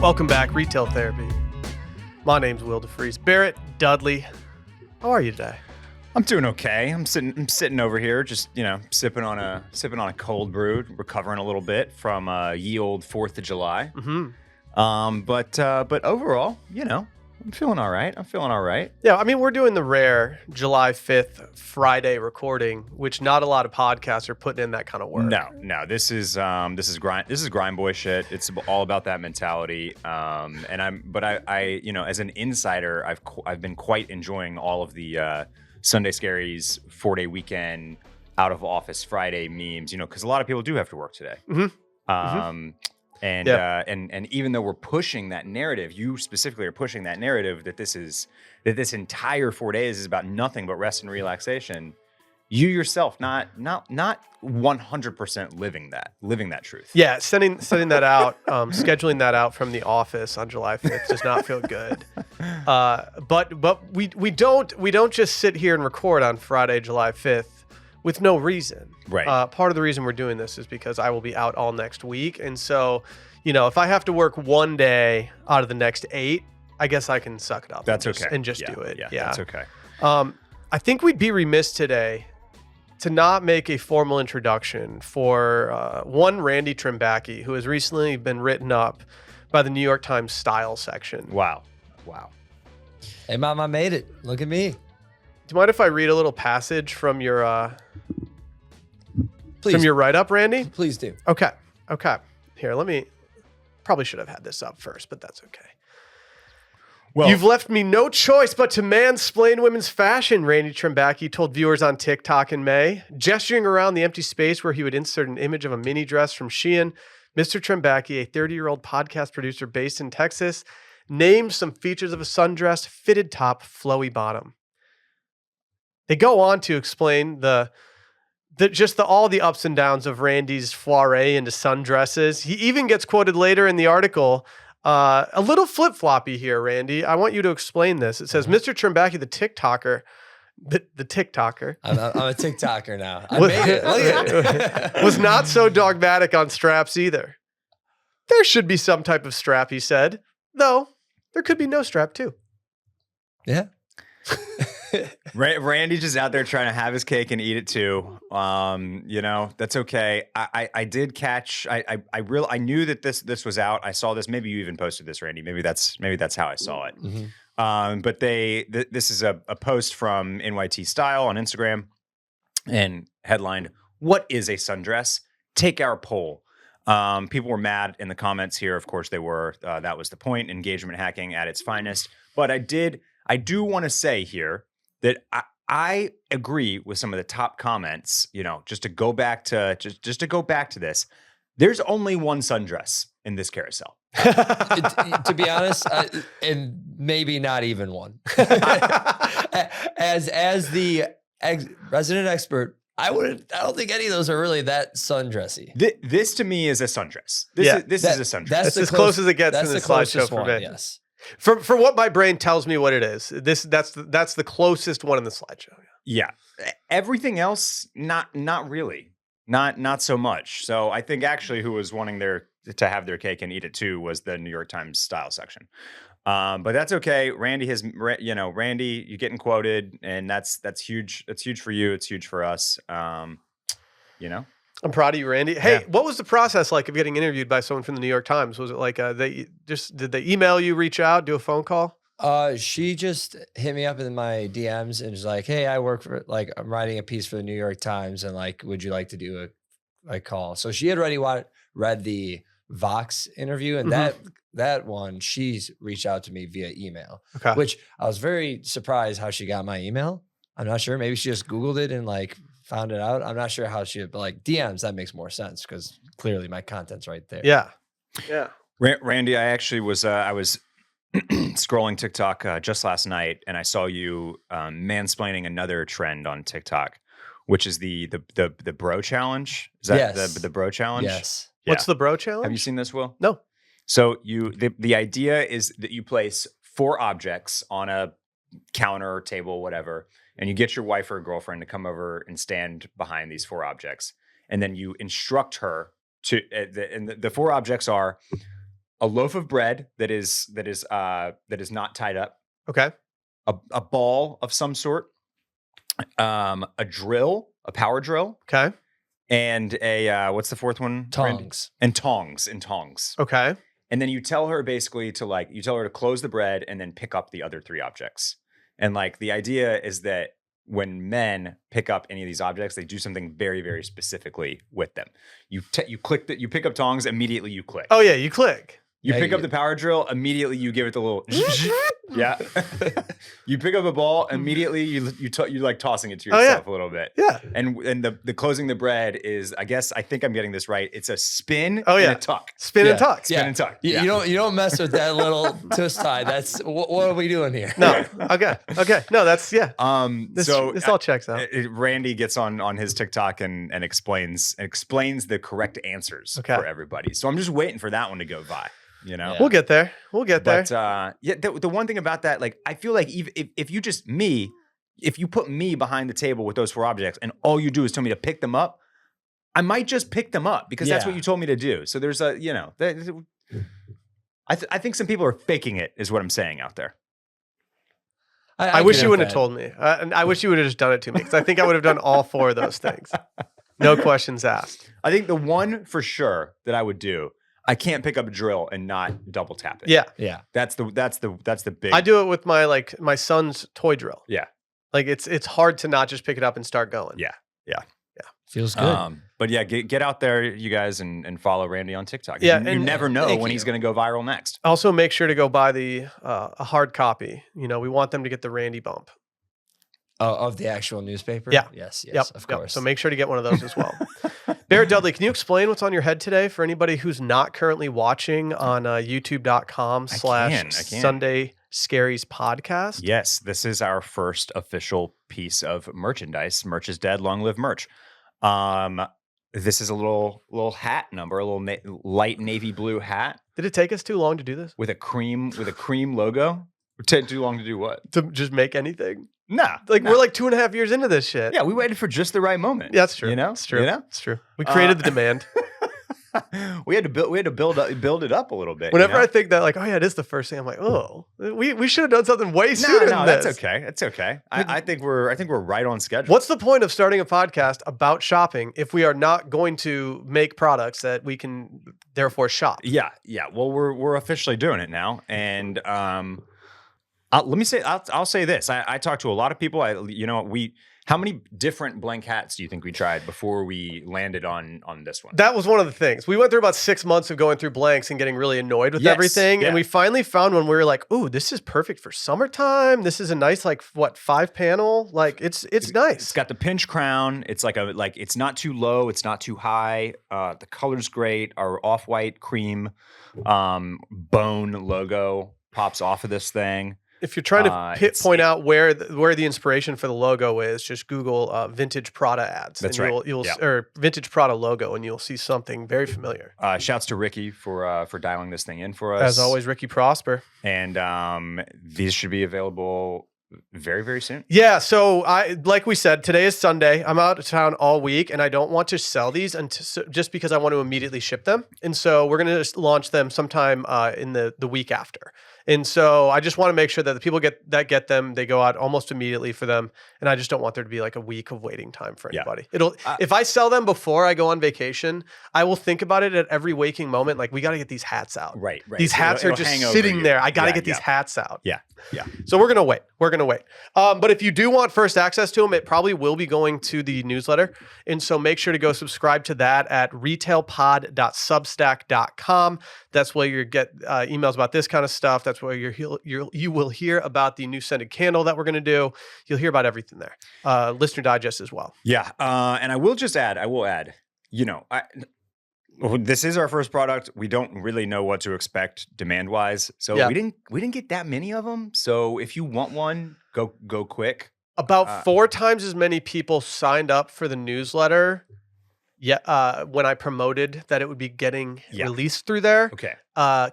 Welcome back, Retail Therapy. My name's Will DeFries. Barrett, Dudley, how are you today? I'm doing okay. I'm sitting over here, just sipping on a cold brew, recovering a little bit from ye old 4th of July. Mm-hmm. But overall, I'm feeling all right. Yeah, I mean, we're doing the rare July 5th Friday recording, which not a lot of podcasts are putting in that kind of work. No, this is grind boy shit. It's all about that mentality. I as an insider, I've been quite enjoying all of the Sunday Scaries 4-day weekend out of office Friday memes. Because a lot of people do have to work today. Mm-hmm. And even though we're pushing that narrative, you specifically are pushing that narrative that this entire 4 days is about nothing but rest and relaxation. You yourself not 100% living that truth. Yeah, sending that out, scheduling that out from the office on July 5th does not feel good. But we don't just sit here and record on Friday, July 5th. With no reason. Right. Part of the reason we're doing this is because I will be out all next week. And so, if I have to work one day out of the next 8, I guess I can suck it up. That's and okay. Just do it. Yeah, that's okay. I think we'd be remiss today to not make a formal introduction for one Randy Trimbacki, who has recently been written up by the New York Times style section. Wow. Hey, Mom, I made it. Look at me. Do you mind if I read a little passage from your Please. from your write-up, Randy? Please do. Okay. Here, probably should have had this up first, but that's okay. Well, You've left me no choice but to mansplain women's fashion, Randy Trimbacki told viewers on TikTok in May. Gesturing around the empty space where he would insert an image of a mini dress from Shein, Mr. Trimbacki, a 30-year-old podcast producer based in Texas, named some features of a sundress, fitted top, flowy bottom. They go on to explain all the ups and downs of Randy's foray into sundresses. He even gets quoted later in the article, a little flip-floppy here, Randy. I want you to explain this. It says, Mr. Trimbacki, the TikToker, the TikToker. I'm a TikToker now. I made it. Look at it. Was not so dogmatic on straps either. There should be some type of strap, he said, though there could be no strap too. Yeah. Randy's just out there trying to have his cake and eat it too. That's okay. I did catch. I knew that this was out. I saw this. Maybe you even posted this, Randy. Maybe that's how I saw it. Mm-hmm. But this is a post from NYT Style on Instagram, and headlined, "What is a sundress? Take our poll." People were mad in the comments here. Of course they were. That was the point. Engagement hacking at its finest. But I do want to say here that I agree with some of the top comments. Just to go back to this, there's only one sundress in this carousel. To be honest, and maybe not even one. As the resident expert, I don't think any of those are really that sundressy. This to me is a sundress. This is a sundress. That's as close as it gets in the slideshow for me. Yes. For what my brain tells me what it is, that's the closest one in the slideshow. Yeah. Everything else, not really, not so much. So I think actually who was wanting to have their cake and eat it too was the New York Times style section. But that's okay. Randy you're getting quoted, and that's huge. That's huge for you. It's huge for us. I'm proud of you, Randy. Hey, Yeah. What was the process like of getting interviewed by someone from the New York Times? Was it like did they email you, reach out, do a phone call? She just hit me up in my DMs and was like, "Hey, I work for I'm writing a piece for the New York Times, and would you like to do a call?" So she had already read the Vox interview, and that one she's reached out to me via email. Okay. Which I was very surprised how she got my email. I'm not sure. Maybe she just Googled it and found it out. I'm not sure how she, but DMs, that makes more sense because clearly my content's right there. Yeah. Randy, I actually was I was scrolling TikTok just last night, and I saw you mansplaining another trend on TikTok, which is the bro challenge. Is that the bro challenge? Yes. Yeah. What's the bro challenge? Have you seen this, Will? No. So the idea is that you place 4 objects on a counter or table, whatever, and you get your wife or girlfriend to come over and stand behind these 4 objects, and then you instruct her to. And the 4 objects are a loaf of bread that is not tied up, Okay. a ball of some sort, a drill, a power drill, Okay. and a what's the fourth one? Randy? Tongs. And tongs. Okay. And then you tell her basically to close the bread and then pick up the other three objects. And like the idea is that when men pick up any of these objects, they do something very, very specifically with them. You pick up tongs, immediately you click. Oh yeah, you click. You pick up the power drill, immediately you give it the little yeah. You pick up a ball, immediately you like tossing it to yourself a little bit. Yeah. And the closing the bread is, I think I'm getting this right. It's a spin and a tuck. Spin and tuck. Spin and tuck. You don't mess with that little twist tie. That's what are we doing here? No. Okay. No, that's this all checks out. Randy gets on his TikTok and explains the correct answers for everybody. So I'm just waiting for that one to go by. You know, we'll get there. But the one thing about that, like, I feel like if you put me behind the table with those four objects and all you do is tell me to pick them up, I might just pick them up because that's what you told me to do. So there's I think some people are faking it, is what I'm saying out there. I wish you wouldn't have told me. And I wish you would have just done it to me because I think I would have done all four of those things. No questions asked. I think the one for sure that I would do, I can't pick up a drill and not double tap it. Yeah. That's the big. I do it with my son's toy drill. Yeah. Like it's hard to not just pick it up and start going. Yeah. Feels good. But yeah, get out there, you guys, and follow Randy on TikTok. Yeah, you never know when he's going to go viral next. Also, make sure to go buy the a hard copy. You know, we want them to get the Randy bump. Of the actual newspaper? Yeah. Yes, of course. So make sure to get one of those as well. Barrett Dudley, can you explain what's on your head today for anybody who's not currently watching on youtube.com/Sunday Scaries podcast? Yes, this is our first official piece of merchandise. Merch is dead, long live merch. This is a little hat number, a little light navy blue hat. Did it take us too long to do this? With a cream logo? Too long to do what? To just make anything? Nah. We're like 2.5 years into this shit. Yeah, we waited for just the right moment. Yeah, that's true. You know? It's true. You know? It's true. We created the demand. We had to build it up a little bit. Whenever I think that, like, oh yeah, it is the first thing, I'm like, oh, we should have done something way sooner than this. That's okay. It's okay. I think we're right on schedule. What's the point of starting a podcast about shopping if we are not going to make products that we can therefore shop? Yeah. Well, we're officially doing it now, and I'll say this. I talked to a lot of people. How many different blank hats do you think we tried before we landed on this one? That was one of the things. We went through about 6 months of going through blanks and getting really annoyed with everything. Yeah. And we finally found one where we were like, ooh, this is perfect for summertime. This is a nice, 5-panel. Like it's nice. It's got the pinch crown. It's it's not too low. It's not too high. The color's great. Our off-white cream bone logo pops off of this thing. If you're trying to point out where the inspiration for the logo is, just Google vintage Prada ads. That's and right. Or vintage Prada logo, and you'll see something very familiar. Shouts to Ricky for dialing this thing in for us. As always, Ricky Prosper. And these should be available very, very soon. Yeah. So like we said, today is Sunday. I'm out of town all week, and I don't want to sell these just because I want to immediately ship them. And so we're going to launch them sometime in the week after. And so I just want to make sure that the people get them, they go out almost immediately for them. And I just don't want there to be like a week of waiting time for anybody. If I sell them before I go on vacation, I will think about it at every waking moment. Like, we got to get these hats out. Right. These hats are just sitting there. I got to get these hats out. Yeah. So we're going to wait. But if you do want first access to them, it probably will be going to the newsletter. And so make sure to go subscribe to that at retailpod.substack.com. That's where you get emails about this kind of stuff. That's where you will hear about the new scented candle that we're going to do. You'll hear about everything there. Listener digest as well. Yeah. And I will add, this is our first product. We don't really know what to expect demand wise. So we didn't get that many of them. So if you want one, go quick. About 4 times as many people signed up for the newsletter when I promoted that it would be getting Yeah. released through there, Okay.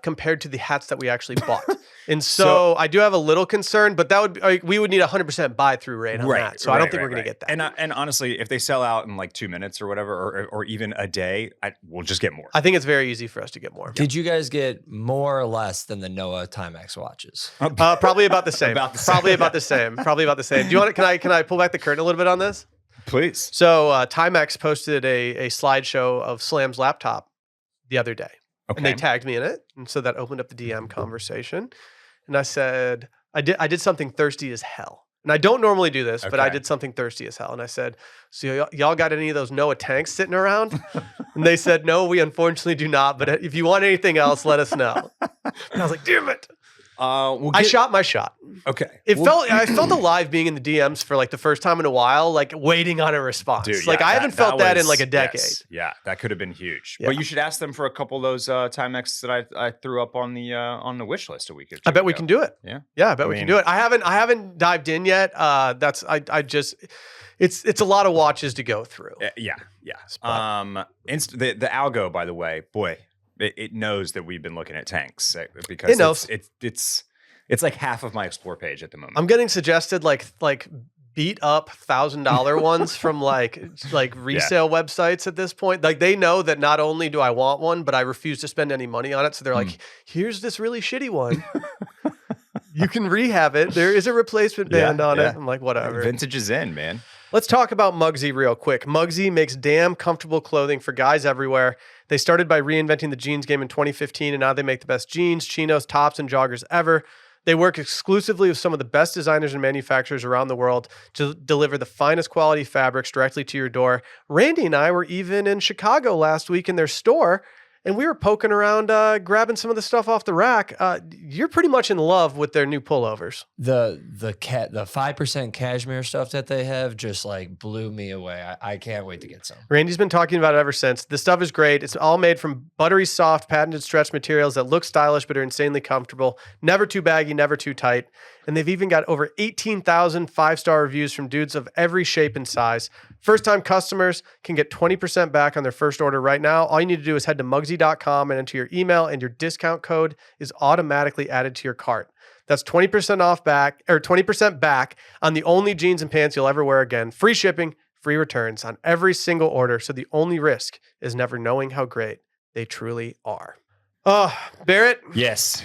compared to the hats that we actually bought. And so I do have a little concern, but that would be, like, we would need 100% buy through rate on that. So I don't think we're going to get that. And honestly, if they sell out in like 2 minutes or whatever, or even a day, we'll just get more. I think it's very easy for us to get more. Did you guys get more or less than the Noah Timex watches? Probably about the same. Probably about the same. Do you want to, can I pull back the curtain a little bit on this? Please. So Timex posted a slideshow of Slam's laptop the other day. Okay. And they tagged me in it. And so that opened up the DM conversation. And I said, I did something thirsty as hell. And I don't normally do this, but I did something thirsty as hell. And I said, so y'all got any of those Noah tanks sitting around? And they said, no, we unfortunately do not. But if you want anything else, let us know. And I was like, damn it. I shot my shot. Okay. I felt alive being in the DMs for like the first time in a while, like waiting on a response. Dude, like I haven't felt that in like a decade. Yes, yeah, that could have been huge. Yeah. But you should ask them for a couple of those Timex that I threw up on the wish list a week or two I bet we ago. can do it. Yeah. Yeah, I bet we can do it. I haven't dived in yet. It's a lot of watches to go through. Yeah. The algo, by the way, boy, it knows that we've been looking at tanks because It knows. It's like half of my explore page at the moment. I'm getting suggested like beat up $1,000 ones from like resale websites at this point. Like they know that not only do I want one, but I refuse to spend any money on it. So they're like, here's this really shitty one. You can rehab it. There is a replacement band on it. I'm like, whatever. Vintage is in, man. Let's talk about Muggsy real quick. Muggsy makes damn comfortable clothing for guys everywhere. They started by reinventing the jeans game in 2015, and now they make the best jeans, chinos, tops, and joggers ever. They work exclusively with some of the best designers and manufacturers around the world to deliver the finest quality fabrics directly to your door. Randy and I were even in Chicago last week in their store, and we were poking around, grabbing some of the stuff off the rack. You're pretty much in love with their new pullovers. The 5% cashmere stuff that they have just like blew me away. I can't wait to get some. Randy's been talking about it ever since. The stuff is great. It's all made from buttery soft, patented stretch materials that look stylish but are insanely comfortable. Never too baggy, never too tight. And they've even got over 18,000 5-star reviews from dudes of every shape and size. First-time customers can get 20% back on their first order right now. All you need to do is head to Muggsy.com and enter your email, and your discount code is automatically added to your cart. That's 20% back on the only jeans and pants you'll ever wear again. Free shipping, free returns on every single order. So the only risk is never knowing how great they truly are. Barrett. Yes.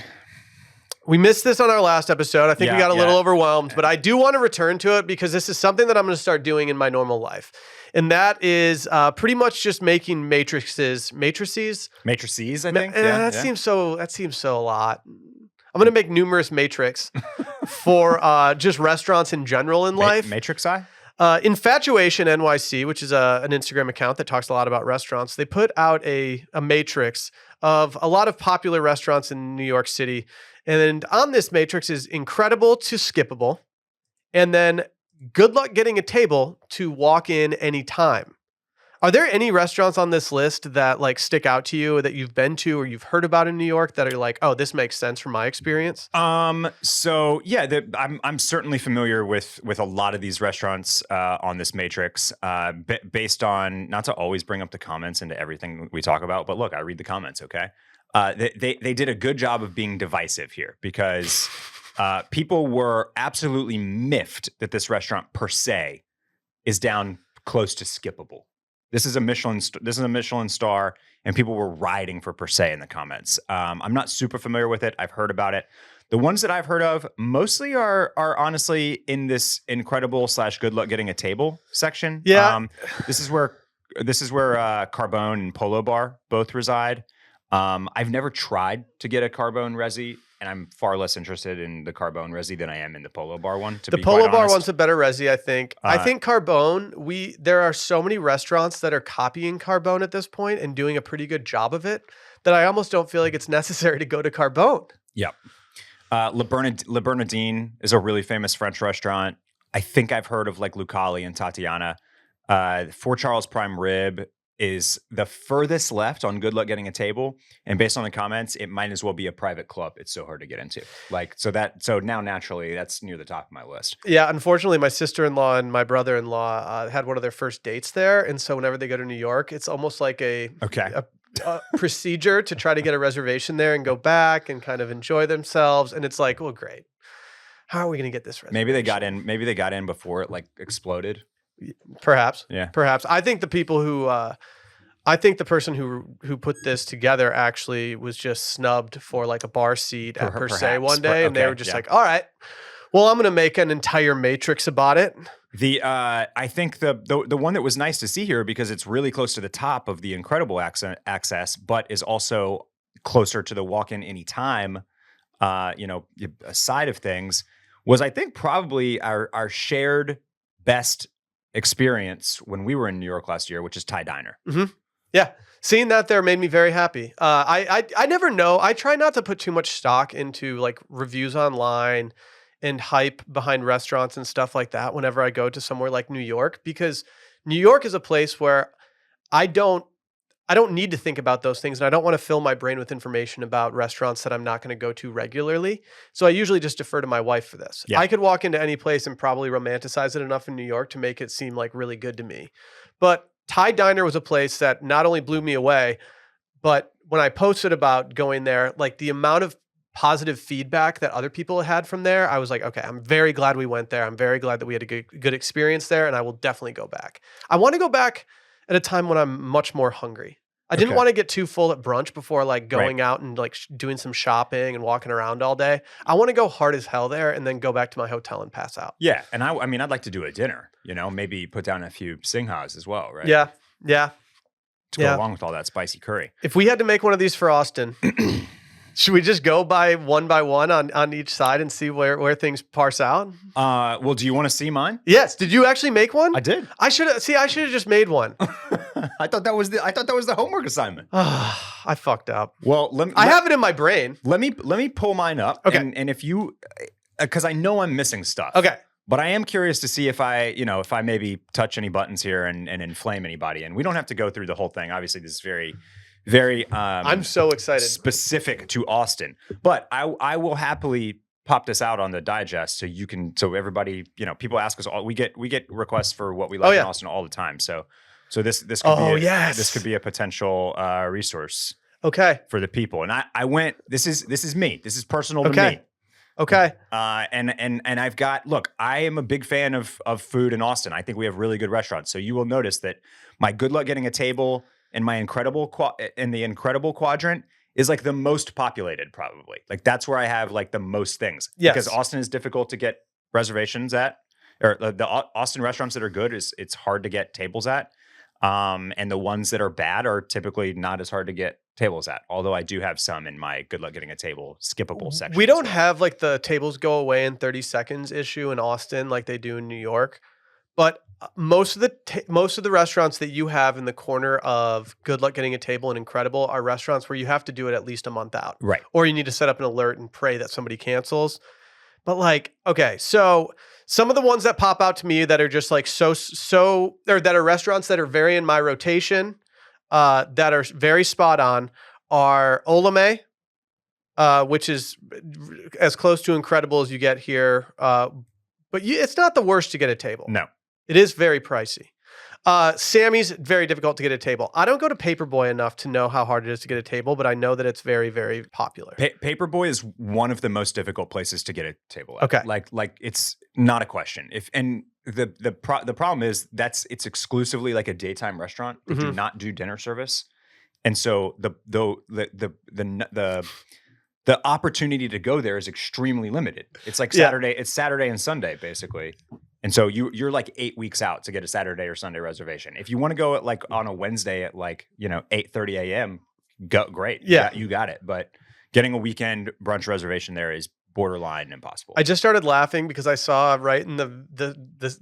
We missed this on our last episode. I think we got a little overwhelmed, but I do want to return to it because this is something that I'm going to start doing in my normal life. And that is pretty much just making matrices, I think. That seems so a lot. I'm going to make numerous matrix for just restaurants in general in life. Matrix Eye? Infatuation NYC, which is an Instagram account that talks a lot about restaurants. They put out a matrix of a lot of popular restaurants in New York City. And on this matrix is incredible to skippable. And then good luck getting a table to walk in anytime. Are there any restaurants on this list that like stick out to you that you've been to or you've heard about in New York that are like, oh, this makes sense from my experience? So yeah, I'm certainly familiar with a lot of these restaurants on this matrix, based on, not to always bring up the comments into everything we talk about, but look, I read the comments. Okay. They did a good job of being divisive here because people were absolutely miffed that this restaurant per se is down close to skippable. This is a Michelin star, and people were riding for per se in the comments. I'm not super familiar with it. I've heard about it. The ones that I've heard of mostly are honestly in this incredible / good luck getting a table section. Yeah. This is where Carbone and Polo Bar both reside. I've never tried to get a Carbone Resi, and I'm far less interested in the Carbone Resi than I am in the Polo Bar one. The Polo Bar one's a better Resi, I think. I think Carbone, there are so many restaurants that are copying Carbone at this point and doing a pretty good job of it that I almost don't feel like it's necessary to go to Carbone. Yep. Le Bernardine is a really famous French restaurant. I think I've heard of like Lucali and Tatiana. Fort Charles Prime Rib is the furthest left on good luck getting a table. And based on the comments, it might as well be a private club. It's so hard to get into. Like, so now naturally that's near the top of my list. Yeah, unfortunately, my sister-in-law and my brother-in-law had one of their first dates there, and so whenever they go to New York, it's almost like a procedure to try to get a reservation there and go back and kind of enjoy themselves. And it's like, well, great. How are we going to get this reservation? Maybe they got in before it like exploded. Perhaps. Yeah. Perhaps. I think the people who, I think the person who put this together actually was just snubbed for like a bar seat at Per Se one day, and they were just like, "All right, well, I'm going to make an entire matrix about it." I think the one that was nice to see here because it's really close to the top of the incredible access, but is also closer to the walk-in anytime, side of things, was I think probably our shared best experience when we were in New York last year, which is Thai Diner. Mm-hmm. Yeah. Seeing that there made me very happy. I never know. I try not to put too much stock into like reviews online and hype behind restaurants and stuff like that whenever I go to somewhere like New York, because New York is a place where I don't need to think about those things, and I don't want to fill my brain with information about restaurants that I'm not going to go to regularly. So I usually just defer to my wife for this. Yeah. I could walk into any place and probably romanticize it enough in New York to make it seem like really good to me. But Thai Diner was a place that not only blew me away, but when I posted about going there, like the amount of positive feedback that other people had from there, I was like, okay, I'm very glad we went there. I'm very glad that we had a good experience there, and I will definitely go back. I want to go back at a time when I'm much more hungry. I didn't want to get too full at brunch before like going out and like doing some shopping and walking around all day. I want to go hard as hell there and then go back to my hotel and pass out. Yeah, and I mean, I'd like to do a dinner. Maybe put down a few singhas as well, right? Yeah. To go along with all that spicy curry. If we had to make one of these for Austin, should we just go by one on each side and see where things parse out? Well, do you want to see mine? Yes. Did you actually make one? I did. I should have just made one. I thought that was the homework assignment. I fucked up. Well, I have it in my brain. Let me pull mine up. Okay. And if you, because I know I'm missing stuff. Okay. But I am curious to see if I maybe touch any buttons here and inflame anybody. And we don't have to go through the whole thing. Obviously, this is very, very I'm so excited. Specific to Austin. But I will happily pop this out on the digest so everybody, people ask us all. We get requests for what we like in Austin all the time. So this could be a potential resource. Okay. For the people. And I went, this is me. This is personal to me. Okay. And I've got, look, I am a big fan of food in Austin. I think we have really good restaurants. So you will notice that my good luck getting a table in my incredible quadrant is like the most populated probably. Like that's where I have like the most things. Yes. Because Austin is difficult to get reservations at, or the Austin restaurants that are good it's hard to get tables at. And the ones that are bad are typically not as hard to get tables at. Although I do have some in my good luck getting a table skippable section. We don't have like the tables go away in 30 seconds issue in Austin like they do in New York. But most of the restaurants that you have in the corner of good luck getting a table and incredible are restaurants where you have to do it at least a month out. Right. Or you need to set up an alert and pray that somebody cancels. But like, okay, so some of the ones that pop out to me that are just like or that are restaurants that are very in my rotation, that are very spot on, are Olame, which is as close to incredible as you get here. But it's not the worst to get a table. No. It is very pricey. Sammy's very difficult to get a table. I don't go to Paperboy enough to know how hard it is to get a table, but I know that it's very, very popular. Paperboy is one of the most difficult places to get a table at. Okay. Like it's not a question. The problem is it's exclusively like a daytime restaurant. They do not do dinner service. And so the opportunity to go there is extremely limited. It's like Saturday, it's Saturday and Sunday basically. And so you're like 8 weeks out to get a Saturday or Sunday reservation. If you want to go at like on a Wednesday at like, 8:30 a.m., great. Yeah. You got it. But getting a weekend brunch reservation there is borderline impossible. I just started laughing because I saw right in the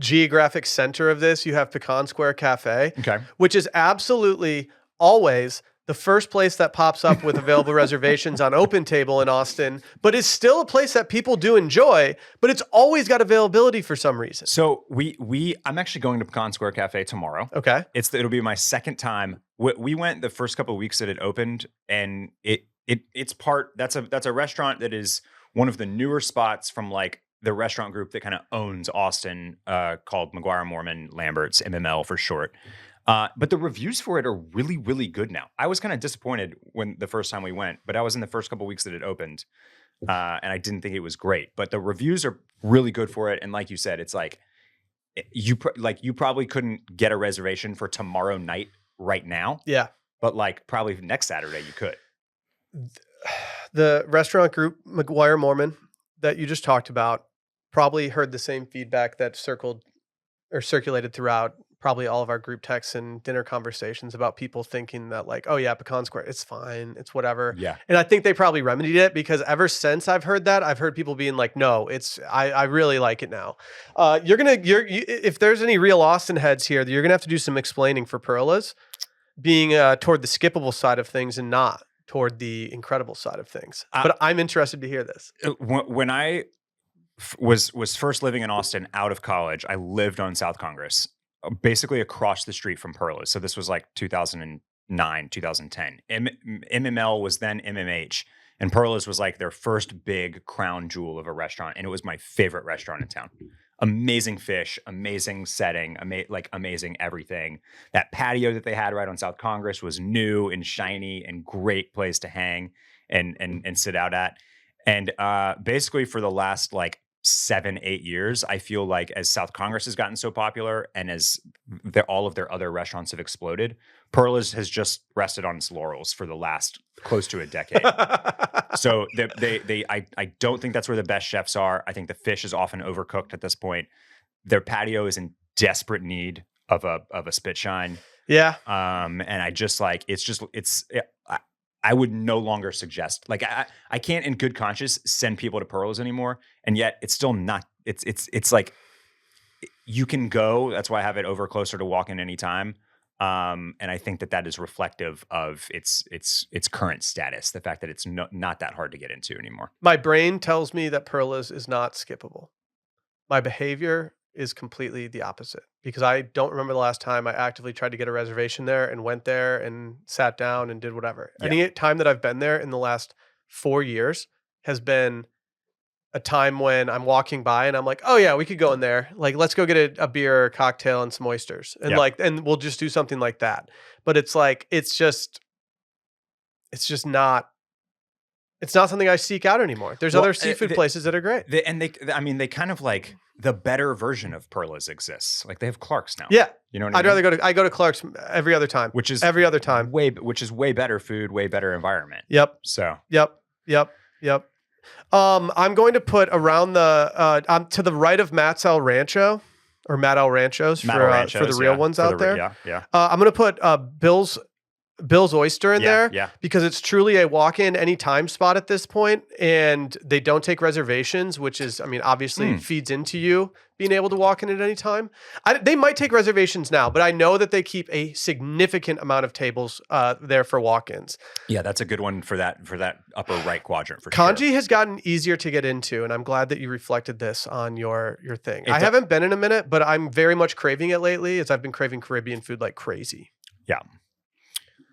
geographic center of this, you have Pecan Square Cafe, Okay. which is absolutely always the first place that pops up with available reservations on OpenTable in Austin, but is still a place that people do enjoy, but it's always got availability for some reason. So I'm actually going to Pecan Square Cafe tomorrow. Okay. It'll be my second time. We went the first couple of weeks that it opened, and that's a restaurant that is one of the newer spots from like the restaurant group that kind of owns Austin, called McGuire Mormon Lambert's, MML for short. But the reviews for it are really, really good now. I was kind of disappointed when the first time we went, but I was in the first couple of weeks that it opened, and I didn't think it was great. But the reviews are really good for it, and like you said, it's like you probably couldn't get a reservation for tomorrow night right now. Yeah, but like probably next Saturday you could. The restaurant group McGuire Mormon that you just talked about probably heard the same feedback that circulated throughout probably all of our group texts and dinner conversations about people thinking that like, oh yeah, Pecan Square, it's fine, it's whatever. Yeah. And I think they probably remedied it, because ever since I've heard that, I've heard people being like, no, I really like it now. If there's any real Austin heads here, you're gonna have to do some explaining for Perla's being toward the skippable side of things and not toward the incredible side of things. But I'm interested to hear this. When I was first living in Austin out of college, I lived on South Congress, basically across the street from Perla's. So this was like 2009, 2010. MML was then MMH, and Perla's was like their first big crown jewel of a restaurant, and it was my favorite restaurant in town. Amazing fish, amazing setting, amazing everything. That patio that they had right on South Congress was new and shiny and great place to hang and sit out at. And basically for the last like 7-8 years, I feel like as South Congress has gotten so popular and as all of their other restaurants have exploded, Perla's has just rested on its laurels for the last close to a decade. So I don't think that's where the best chefs are. I think the fish is often overcooked at this point. Their patio is in desperate need of a spit shine. Yeah. And I just like I would no longer suggest, like I can't in good conscience send people to Perla's anymore, and yet it's still not. It's like you can go. That's why I have it over closer to walk-in anytime. And I think that is reflective of its current status, the fact that it's not that hard to get into anymore. My brain tells me that Perla's is not skippable. My behavior is completely the opposite, because I don't remember the last time I actively tried to get a reservation there and went there and sat down and did whatever. Yeah. Any time that I've been there in the last 4 years has been a time when I'm walking by and I'm like, oh yeah, we could go in there. Like, let's go get a beer, a cocktail, and some oysters. And and we'll just do something like that. But it's like, it's not something I seek out anymore. There's other seafood places that are great. They kind of like the better version of Perla's exists. Like they have Clark's now. Yeah. You know what I mean? I go to Clark's every other time. Which is every other time. Which is way better food, way better environment. Yep. So. Yep. I'm going to put around to the right of Matt El Ranchos for the real ones out there. Yeah. I'm going to put Bill's Oyster in there, because it's truly a walk-in anytime spot at this point, and they don't take reservations, which is, obviously feeds into you being able to walk in at any time. They might take reservations now, but I know that they keep a significant amount of tables there for walk-ins. Yeah, that's a good one for that upper right quadrant for Kanji has gotten easier to get into, and I'm glad that you reflected this on your thing. I haven't been in a minute, but I'm very much craving it lately, as I've been craving Caribbean food like crazy. Yeah.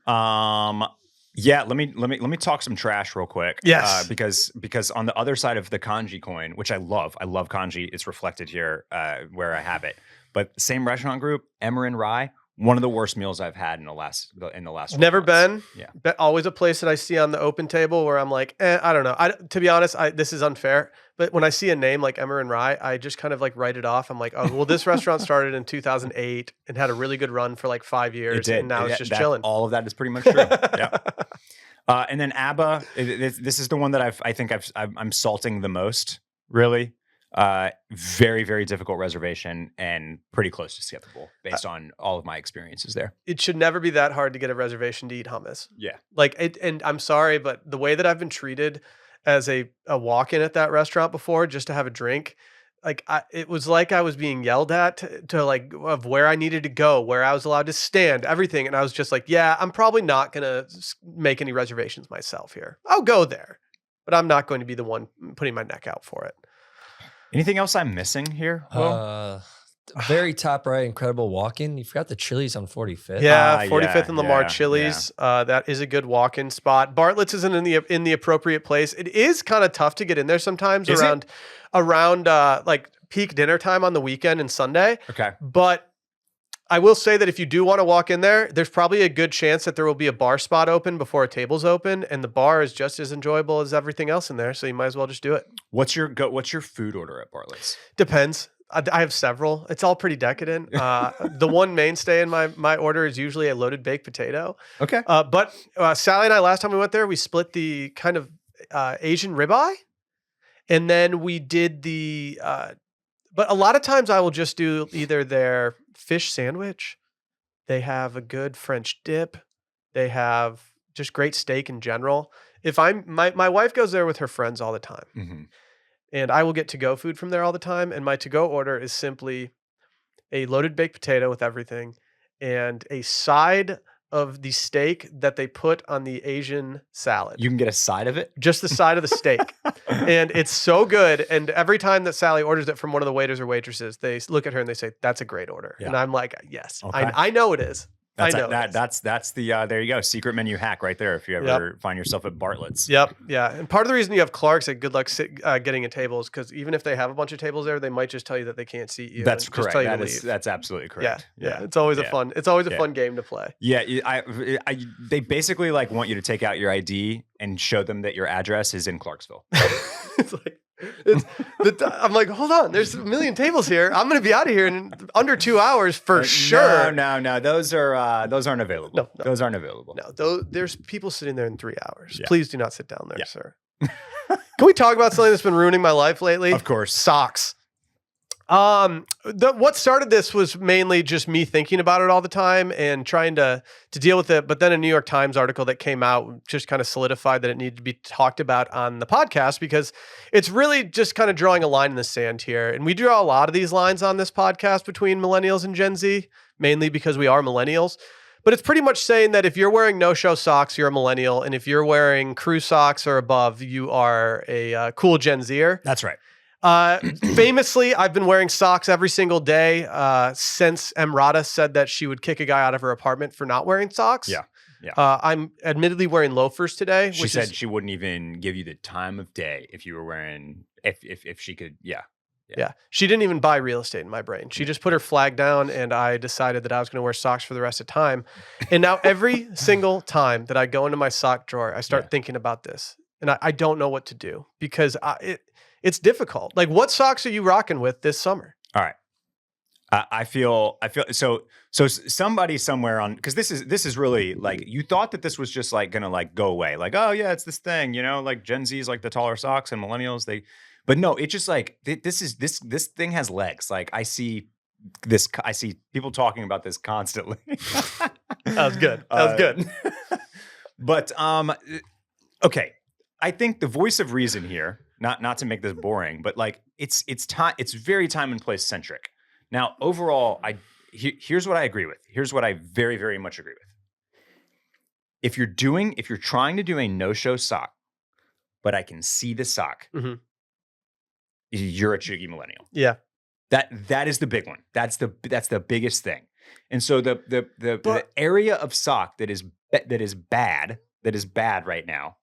Let me talk some trash real quick. Yes. Because on the other side of the kanji coin, which I love kanji. It's reflected here, where I have it. But same restaurant group, Emmer and Rye, one of the worst meals I've had in the last. Never been. Yeah. Always a place that I see on the open table where I'm like, I don't know. To be honest, this is unfair. But when I see a name like Emmer and Rye, I just kind of like write it off. I'm like, oh, well, this restaurant started in 2008 and had a really good run for like 5 years. And now it's just chilling. All of that is pretty much true. Yeah. And then Abba, this is the one that I'm salting the most, really. Very, very difficult reservation and pretty close to skippable based on all of my experiences there. It should never be that hard to get a reservation to eat hummus. Yeah. And I'm sorry, but the way that I've been treated as a walk-in at that restaurant before, just to have a drink, it was like I was being yelled at to like of where I needed to go, where I was allowed to stand, everything. And I was just like, yeah, I'm probably not going to make any reservations myself here. I'll go there, but I'm not going to be the one putting my neck out for it. Anything else I'm missing here? Very top right, incredible walk-in. You forgot the Chili's on 45th. Yeah, 45th and Lamar yeah, Chili's. That is a good walk-in spot. Bartlett's isn't in the appropriate place. It is kind of tough to get in there sometimes around like peak dinner time on the weekend and Sunday. Okay. But I will say that if you do want to walk in there, there's probably a good chance that there will be a bar spot open before a table's open, and the bar is just as enjoyable as everything else in there. So you might as well just do it. What's your food order at Bartlett's? Depends. I have several. It's all pretty decadent. The one mainstay in my order is usually a loaded baked potato. Okay. But Sally and I, last time we went there, we split the kind of Asian ribeye, and then we did the. But a lot of times I will just do either their fish sandwich. They have a good French dip. They have just great steak in general. If my wife goes there with her friends all the time. Mm-hmm. And I will get to-go food from there all the time. And my to-go order is simply a loaded baked potato with everything and a side of the steak that they put on the Asian salad. You can get a side of it? Just the side of the steak. And it's so good. And every time that Sally orders it from one of the waiters or waitresses, they look at her and they say, that's a great order. Yeah. And I'm like, yes, Okay. I know it is. That's I know that's the there you go, secret menu hack right there if you ever find yourself at Bartlett's. Yep, yeah. And part of the reason you have Clark's at good luck getting a table is because even if they have a bunch of tables there, they might just tell you that they can't seat you. That's and correct. Just tell you to leave. That's absolutely correct. Yeah. It's always a fun game to play. Yeah, they basically like want you to take out your ID and show them that your address is in Clarksville. It's like I'm like, hold on, there's a million tables here. I'm going to be out of here in under 2 hours for sure. No, those aren't available. No. Those aren't available. No, there's people sitting there in 3 hours. Yeah. Please do not sit down there, sir. Can we talk about something that's been ruining my life lately? Of course. Socks. What started this was mainly just me thinking about it all the time and trying to deal with it. But then a New York Times article that came out just kind of solidified that it needed to be talked about on the podcast because it's really just kind of drawing a line in the sand here. And we draw a lot of these lines on this podcast between millennials and Gen Z, mainly because we are millennials. But it's pretty much saying that if you're wearing no-show socks, you're a millennial. And if you're wearing crew socks or above, you are a cool Gen Zer. That's right. Famously, I've been wearing socks every single day since Emrata said that she would kick a guy out of her apartment for not wearing socks. Yeah. I'm admittedly wearing loafers today. She said she wouldn't even give you the time of day if you were wearing if she could. Yeah. She didn't even buy real estate in my brain. She just put her flag down, and I decided that I was going to wear socks for the rest of the time. And now every single time that I go into my sock drawer, I start thinking about this, and I don't know what to do because it's difficult. Like, what socks are you rocking with this summer? All right. I feel so somebody somewhere on, because this is really like, you thought that this was just like gonna like go away, like, oh yeah, it's this thing, like Gen Z is like the taller socks and millennials but no, it's just like this thing has legs. Like I see people talking about this constantly. That was good. That was good. But okay, I think the voice of reason here. Not to make this boring, but like it's very time and place centric. Now, overall, here's what I agree with. Here's what I very, very much agree with. If you're trying to do a no-show sock, but I can see the sock, you're a chuggy millennial. Yeah. That is the big one. That's the biggest thing. And so the area of sock that is bad right now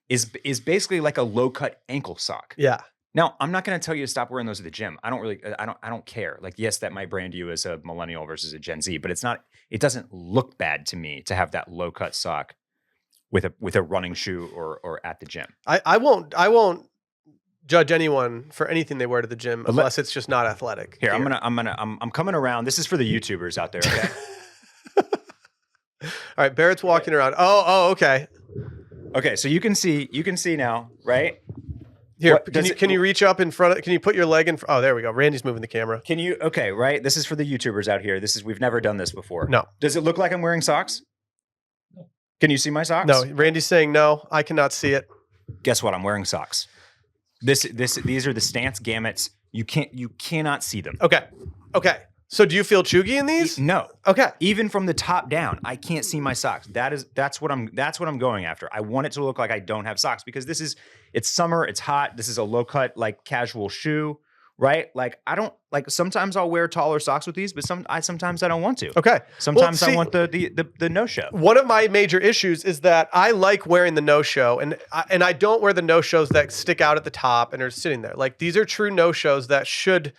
is basically like a low cut ankle sock. Yeah. Now, I'm not going to tell you to stop wearing those at the gym. I don't care. Like, yes, that might brand you as a millennial versus a Gen Z, but it doesn't look bad to me to have that low cut sock with a running shoe or at the gym. I won't judge anyone for anything they wear to the gym unless it's just not athletic. Here, I'm coming around. This is for the YouTubers out there, okay? All right, Barrett's walking around. Oh, okay. Okay, so you can see now, right? Here, can you reach up in front of? Can you put your leg in? Oh, there we go. Randy's moving the camera. Can you? Okay, right. This is for the YouTubers out here. We've never done this before. No. Does it look like I'm wearing socks? No. Can you see my socks? No. Randy's saying no. I cannot see it. Guess what? I'm wearing socks. These are the Stance Gamuts You cannot see them. Okay. So do you feel chuggy in these? No. Okay. Even from the top down, I can't see my socks. That's what I'm going after. I want it to look like I don't have socks because it's summer, it's hot. This is a low cut, like casual shoe, right? Like I don't like sometimes I'll wear taller socks with these, but sometimes I don't want to. Okay. Sometimes I want the no show. One of my major issues is that I like wearing the no-show, and I don't wear the no-shows that stick out at the top and are sitting there. Like these are true no-shows that should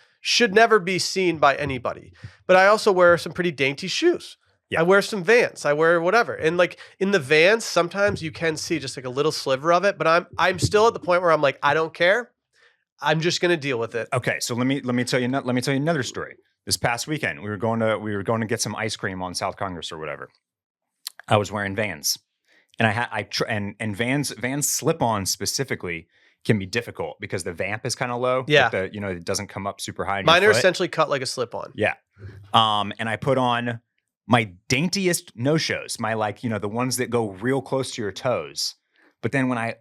never be seen by anybody. But I also wear some pretty dainty shoes. Yeah. I wear some Vans. I wear whatever. And like in the Vans, sometimes you can see just like a little sliver of it, but I'm still at the point where I'm like, I don't care. I'm just going to deal with it. Okay, so let me tell you another story. This past weekend, we were going to get some ice cream on South Congress or whatever. I was wearing Vans, and Vans slip-on specifically can be difficult because the vamp is kind of low. Yeah, it doesn't come up super high. Mine are essentially cut like a slip-on. Yeah, and I put on my daintiest no-shows, my the ones that go real close to your toes. But then when I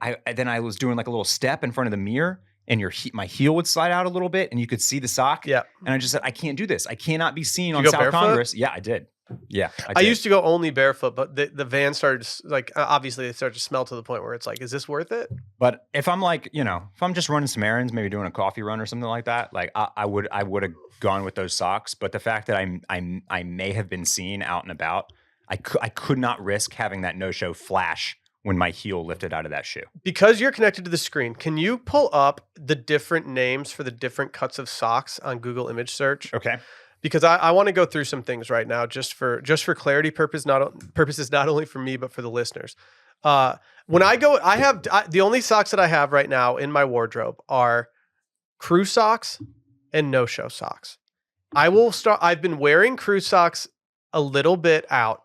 was doing like a little step in front of the mirror. And my heel would slide out a little bit, and you could see the sock. Yeah. And I just said, I can't do this. I cannot be seen on South South Congress. Yeah, I did. Yeah, I used to go only barefoot, but the van started obviously they started to smell to the point where it's like, is this worth it? But if I'm like, if I'm just running some errands, maybe doing a coffee run or something like that, like I would have gone with those socks. But the fact that I may have been seen out and about, I could not risk having that no-show flash when my heel lifted out of that shoe. Because you're connected to the screen, can you pull up the different names for the different cuts of socks on Google image search? Okay. Because I want to go through some things right now just for clarity purposes, not only for me, but for the listeners. When the only socks that I have right now in my wardrobe are crew socks and no-show socks. I've been wearing crew socks a little bit out,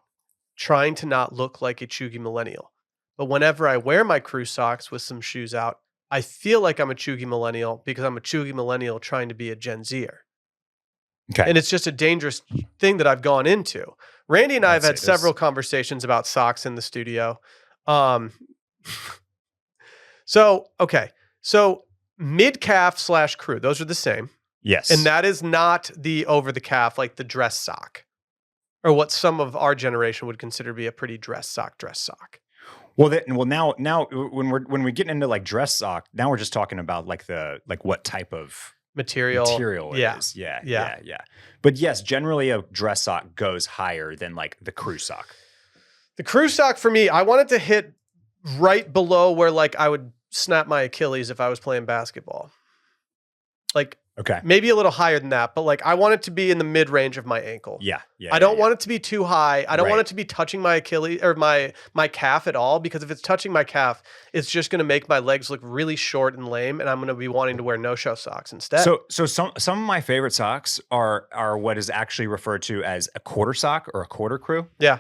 trying to not look like a chuggy millennial. But whenever I wear my crew socks with some shoes out, I feel like I'm a chuggy millennial because I'm a chuggy millennial trying to be a Gen Zer. Okay. And it's just a dangerous thing that I've gone into. Randy and I have had several conversations about socks in the studio. So mid-calf / crew, those are the same. Yes. And that is not the over the calf, like the dress sock, or what some of our generation would consider to be a pretty dress sock. Well, now when we get into like dress sock, now we're just talking about like what type of material it is. Yeah. But yes, generally a dress sock goes higher than like the crew sock. The crew sock for me, I want it to hit right below where like I would snap my Achilles if I was playing basketball. Like maybe a little higher than that, but like I want it to be in the mid range of my ankle. Yeah. I don't want it to be too high. I don't want it to be touching my Achilles or my calf at all, because if it's touching my calf, it's just going to make my legs look really short and lame, and I'm going to be wanting to wear no-show socks instead. So some of my favorite socks are what is actually referred to as a quarter sock or a quarter crew. Yeah.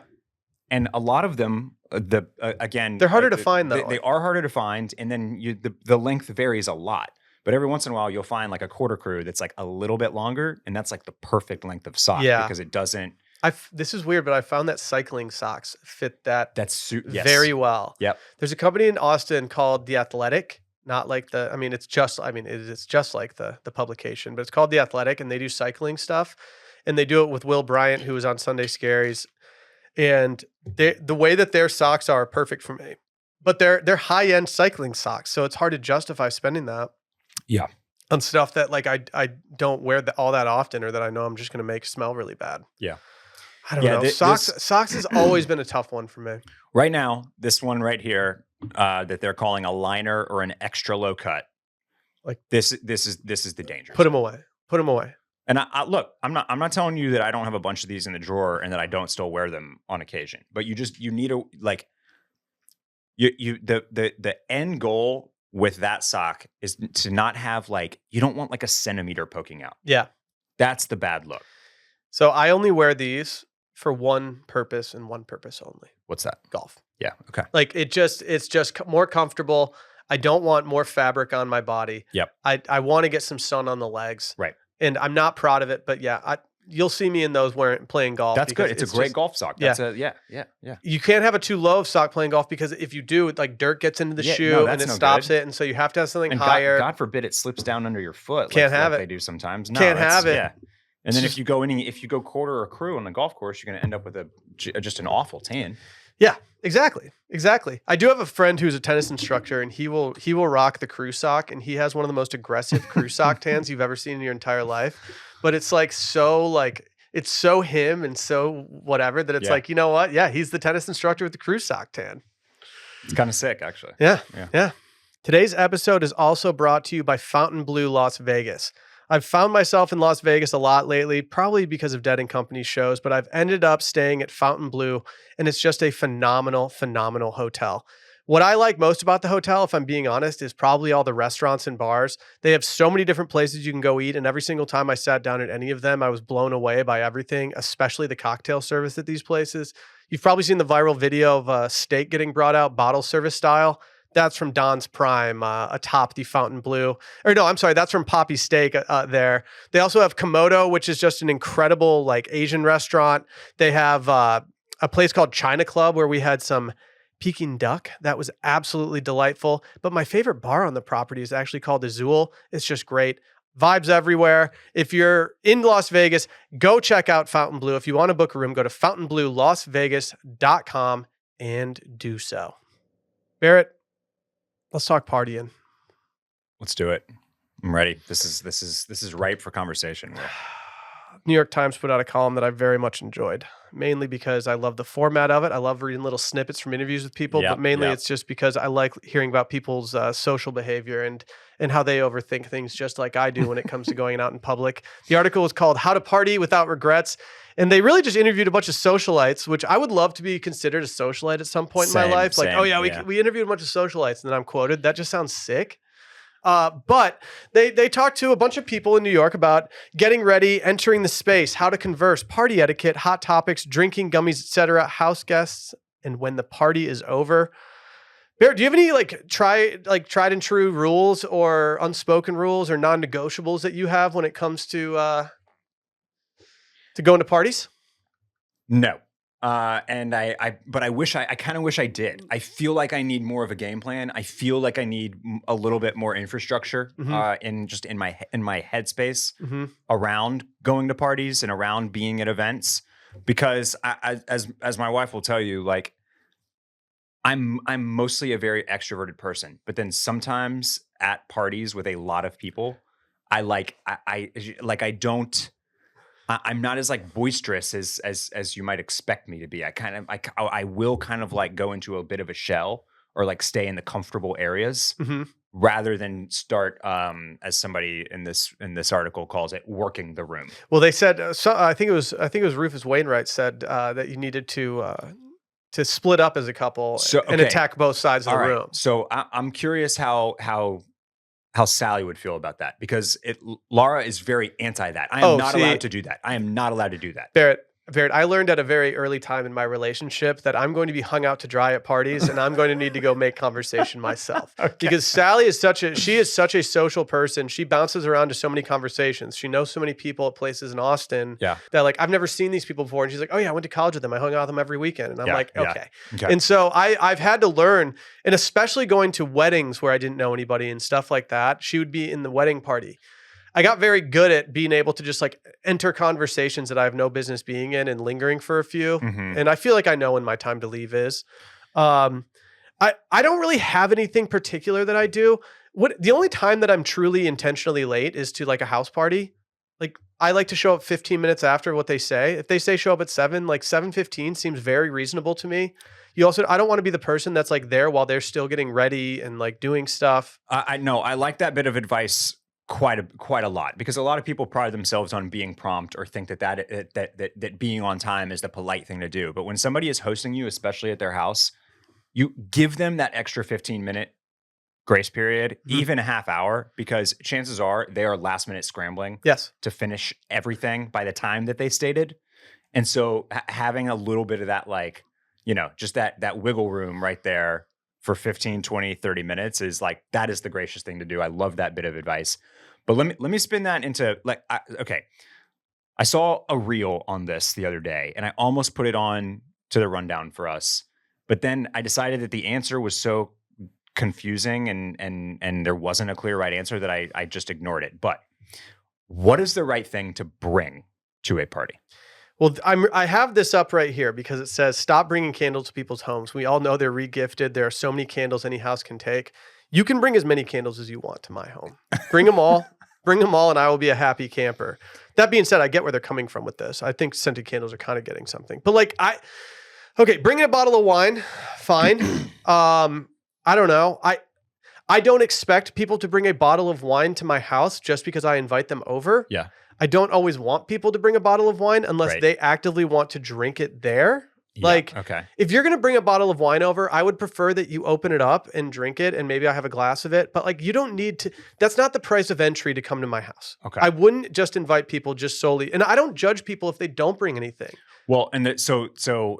And a lot of them, again, they're harder to find though. They are harder to find, and then the length varies a lot. But every once in a while, you'll find like a quarter crew that's like a little bit longer, and that's like the perfect length of sock because it doesn't. This is weird, but I found that cycling socks fit that very well. Yep. There's a company in Austin called The Athletic. Not like it's just like the publication, but it's called The Athletic, and they do cycling stuff, and they do it with Will Bryant, who was on Sunday Scaries, and the way that their socks are perfect for me. But they're high end cycling socks, so it's hard to justify spending that. Yeah. On stuff that like I don't wear all that often, or that I know I'm just going to make smell really bad. Yeah. I don't know. Socks has always been a tough one for me. Right now, this one right here that they're calling a liner or an extra low cut. Like this is the danger. Put them away. And I look, I'm not telling you that I don't have a bunch of these in the drawer and that I don't still wear them on occasion. But you need a the end goal with that sock is to not have you don't want like a centimeter poking out. Yeah. That's the bad look. So I only wear these for one purpose and one purpose only. What's that? Golf. Yeah. Okay. It's just more comfortable. I don't want more fabric on my body. Yep. I want to get some sun on the legs. Right. And I'm not proud of it, but yeah, you'll see me in those playing golf. That's good. because It's a great golf sock. Yeah. That's yeah. You can't have a too low of sock playing golf because if you do, like dirt gets into the Yeah, shoe no, and that's it no stops good. it. And so you have to have something And higher. God forbid it slips down under your foot. Can't have like it. They do sometimes. No, Can't that's- have it. Yeah. And then if you go quarter or crew on the golf course, you're going to end up with just an awful tan. Yeah, exactly. I do have a friend who's a tennis instructor, and he will rock the crew sock, and he has one of the most aggressive crew sock tans you've ever seen in your entire life. But it's like it's so him and so whatever that it's Yeah. like, you know what? Yeah, he's the tennis instructor with the crew sock tan. It's kind of sick, actually. Yeah. Today's episode is also brought to you by Fontainebleau Las Vegas. I've found myself in Las Vegas a lot lately, probably because of Dead & Company shows, but I've ended up staying at Fontainebleau, and it's just a phenomenal, phenomenal hotel. What I like most about the hotel, if I'm being honest, is probably all the restaurants and bars. They have so many different places you can go eat, and every single time I sat down at any of them, I was blown away by everything, especially the cocktail service at these places. You've probably seen the viral video of a steak getting brought out bottle service style. That's from Don's Prime, atop the Fontainebleau. Or no, I'm sorry, that's from Poppy Steak there. They also have Komodo, which is just an incredible like Asian restaurant. They have a place called China Club where we had some Peking duck. That was absolutely delightful. But my favorite bar on the property is actually called Azul. It's just great. Vibes everywhere. If you're in Las Vegas, go check out Fontainebleau. If you want to book a room, go to fontainebleaulasvegas.com and do so. Barrett, let's talk partying. Let's do it. I'm ready. This is ripe for conversation. New York Times put out a column that I very much enjoyed, mainly because I love the format of it. I love reading little snippets from interviews with people, but mainly it's just because I like hearing about people's social behavior and how they overthink things just like I do when it comes to going out in public. The article was called How to Party Without Regrets. And they really just interviewed a bunch of socialites, which I would love to be considered a socialite at some point in my life. Like, oh yeah, we interviewed a bunch of socialites, and then I'm quoted. That just sounds sick. But they talked to a bunch of people in New York about getting ready, entering the space, how to converse, party etiquette, hot topics, drinking, gummies, etc., house guests, and when the party is over. Barrett, do you have any tried and true rules or unspoken rules or non-negotiables that you have when it comes to going to parties? No. And I kind of wish I did. I feel like I need more of a game plan. I feel like I need a little bit more infrastructure, in my headspace around going to parties and around being at events, because as my wife will tell you, like I'm mostly a very extroverted person, but then sometimes at parties with a lot of people, I'm not as like boisterous as you might expect me to be. I will kind of like go into a bit of a shell or like stay in the comfortable areas rather than start, as somebody in this article calls it, working the room. Well, they said I think it was Rufus Wainwright said that you needed to split up as a couple and attack both sides of the room. So I'm curious how Sally would feel about that, because Laura is very anti that. I am not allowed to do that. I am not allowed to do that. Barrett, I learned at a very early time in my relationship that I'm going to be hung out to dry at parties, and I'm going to need to go make conversation myself. Because Sally is such a social person. She bounces around to so many conversations. She knows so many people at places in Austin that like I've never seen these people before. And she's like, oh yeah, I went to college with them. I hung out with them every weekend. And I'm like, okay. And so I've had to learn, and especially going to weddings where I didn't know anybody and stuff like that. She would be in the wedding party. I got very good at being able to just like enter conversations that I have no business being in and lingering for a few. And I feel like I know when my time to leave is. I don't really have anything particular that I do. The only time that I'm truly intentionally late is to like a house party. Like I like to show up 15 minutes after what they say. If they say show up at 7, like 7:15 seems very reasonable to me. I don't want to be the person that's like there while they're still getting ready and like doing stuff. I know. I like that bit of advice quite a lot, because a lot of people pride themselves on being prompt or think that being on time is the polite thing to do. But when somebody is hosting you, especially at their house, you give them that extra 15-minute grace period, even a half hour, because chances are they are last minute scrambling to finish everything by the time that they stated. And so having a little bit of that, like, just that wiggle room right there for 15, 20, 30 minutes is like, that is the gracious thing to do. I love that bit of advice. But let me spin that into like, I saw a reel on this the other day, and I almost put it on to the rundown for us. But then I decided that the answer was so confusing and there wasn't a clear right answer that I just ignored it. But what is the right thing to bring to a party? Well, I have this up right here because it says, stop bringing candles to people's homes. We all know they're regifted. There are so many candles any house can take. You can bring as many candles as you want to my home. Bring them all. Bring them all, and I will be a happy camper. That being said, I get where they're coming from with this. I think scented candles are kind of getting something. But like, okay, bringing a bottle of wine, fine. I don't know. I don't expect people to bring a bottle of wine to my house just because I invite them over. Yeah. I don't always want people to bring a bottle of wine unless Right. they actively want to drink it there. Yeah, Like, okay. if you're going to bring a bottle of wine over, I would prefer that you open it up and drink it, and maybe I have a glass of it. But like, you don't need to, that's not the price of entry to come to my house. Okay. I wouldn't just invite people just solely, and I don't judge people if they don't bring anything. Well, and so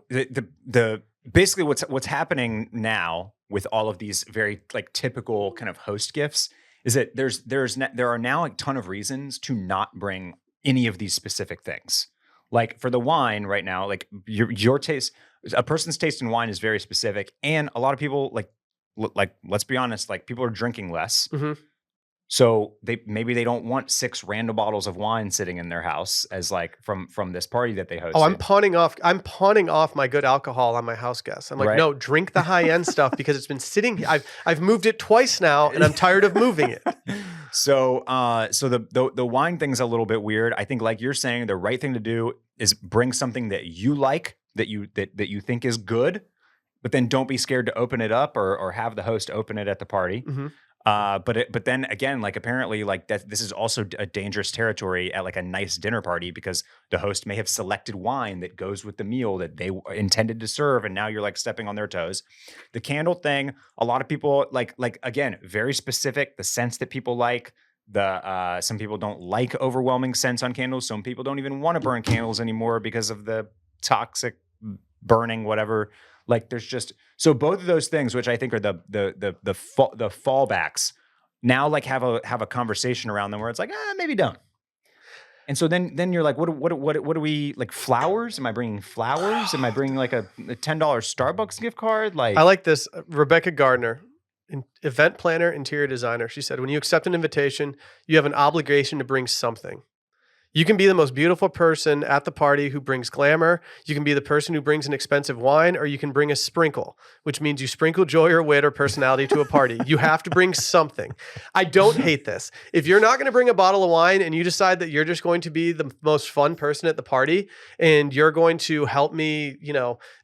the basically what's happening now with all of these very like typical kind of host gifts is that there are now a ton of reasons to not bring any of these specific things. Like for the wine right now, like your taste, a person's taste in wine is very specific, and a lot of people like let's be honest, like people are drinking less. Mm-hmm. So maybe they don't want 6 random bottles of wine sitting in their house as like from this party that they hosted. Oh, I'm pawning off my good alcohol on my house guests. I'm like, Right. no, drink the high end stuff because it's been sitting. I've moved it twice now, and I'm tired of moving it. So the wine thing's a little bit weird. I think, like you're saying, the right thing to do is bring something that you like, that you think is good, but then don't be scared to open it up or have the host open it at the party. Mm-hmm. But then again, like apparently, like that this is also a dangerous territory at like a nice dinner party because the host may have selected wine that goes with the meal that they intended to serve, and now you're like stepping on their toes. The candle thing, a lot of people like again, very specific. The scents that people like. Some people don't like overwhelming scents on candles. Some people don't even want to burn candles anymore because of the toxic burning, whatever. Like there's just so both of those things, which I think are the fallbacks, now like have a conversation around them where it's like maybe don't. And so then you're like, what do we like? Flowers? Am I bringing flowers? Am I bringing like a $10 Starbucks gift card? Like I like this. Rebecca Gardner, event planner, interior designer. She said, when you accept an invitation, you have an obligation to bring something. You can be the most beautiful person at the party who brings glamour. You can be the person who brings an expensive wine, or you can bring a sprinkle, which means you sprinkle joy or wit or personality to a party. You have to bring something. I don't hate this. If you're not going to bring a bottle of wine and you decide that you're just going to be the most fun person at the party and you're going to help me,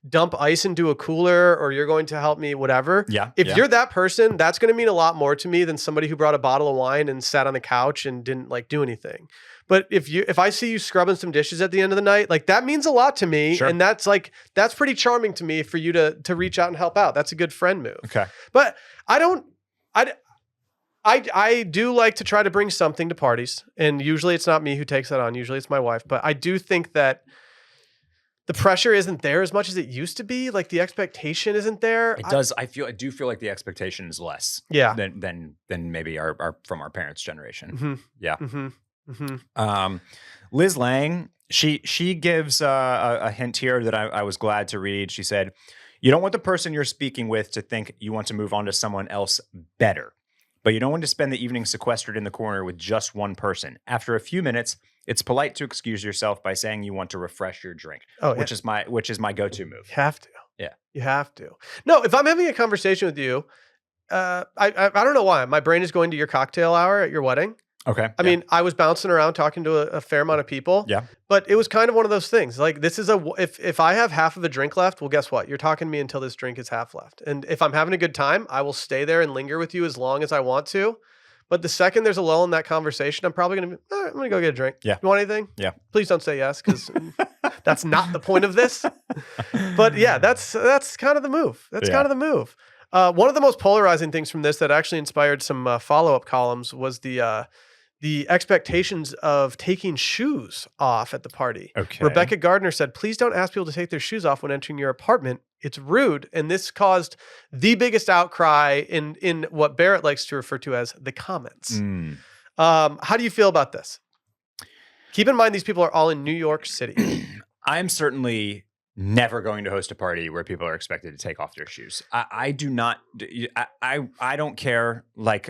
dump ice into a cooler, or you're going to help me whatever. Yeah. If you're that person, that's going to mean a lot more to me than somebody who brought a bottle of wine and sat on the couch and didn't like do anything. But if I see you scrubbing some dishes at the end of the night, like that means a lot to me. Sure. And that's pretty charming to me for you to reach out and help out. That's a good friend move. Okay. But I do like to try to bring something to parties. And usually it's not me who takes that on. Usually it's my wife. But I do think that the pressure isn't there as much as it used to be. Like the expectation isn't there. It does. I do feel like the expectation is less. Yeah. Than maybe our from our parents' generation. Mm-hmm. Yeah. Mm-hmm. Mm-hmm. Liz Lang, she gives a hint here that I was glad to read. She said, you don't want the person you're speaking with to think you want to move on to someone else better, but you don't want to spend the evening sequestered in the corner with just one person. After a few minutes, it's polite to excuse yourself by saying you want to refresh your drink, which is my go-to move. You have to. Yeah. You have to. No, if I'm having a conversation with you, I don't know why. My brain is going to your cocktail hour at your wedding. Okay. I mean, I was bouncing around talking to a fair amount of people. Yeah. But it was kind of one of those things. Like this is if I have half of a drink left, well, guess what? You're talking to me until this drink is half left. And if I'm having a good time, I will stay there and linger with you as long as I want to. But the second there's a lull in that conversation, I'm probably going to be, all right, I'm going to go get a drink. Yeah. You want anything? Yeah. Please don't say yes, because that's not the point of this. But yeah, that's kind of the move. That's kind of the move. One of the most polarizing things from this that actually inspired some follow-up columns was the expectations of taking shoes off at the party. Okay. Rebecca Gardner said, please don't ask people to take their shoes off when entering your apartment. It's rude. And this caused the biggest outcry in what Barrett likes to refer to as the comments. How do you feel about this? Keep in mind, these people are all in New York City. I'm certainly never going to host a party where people are expected to take off their shoes. I do not. I don't care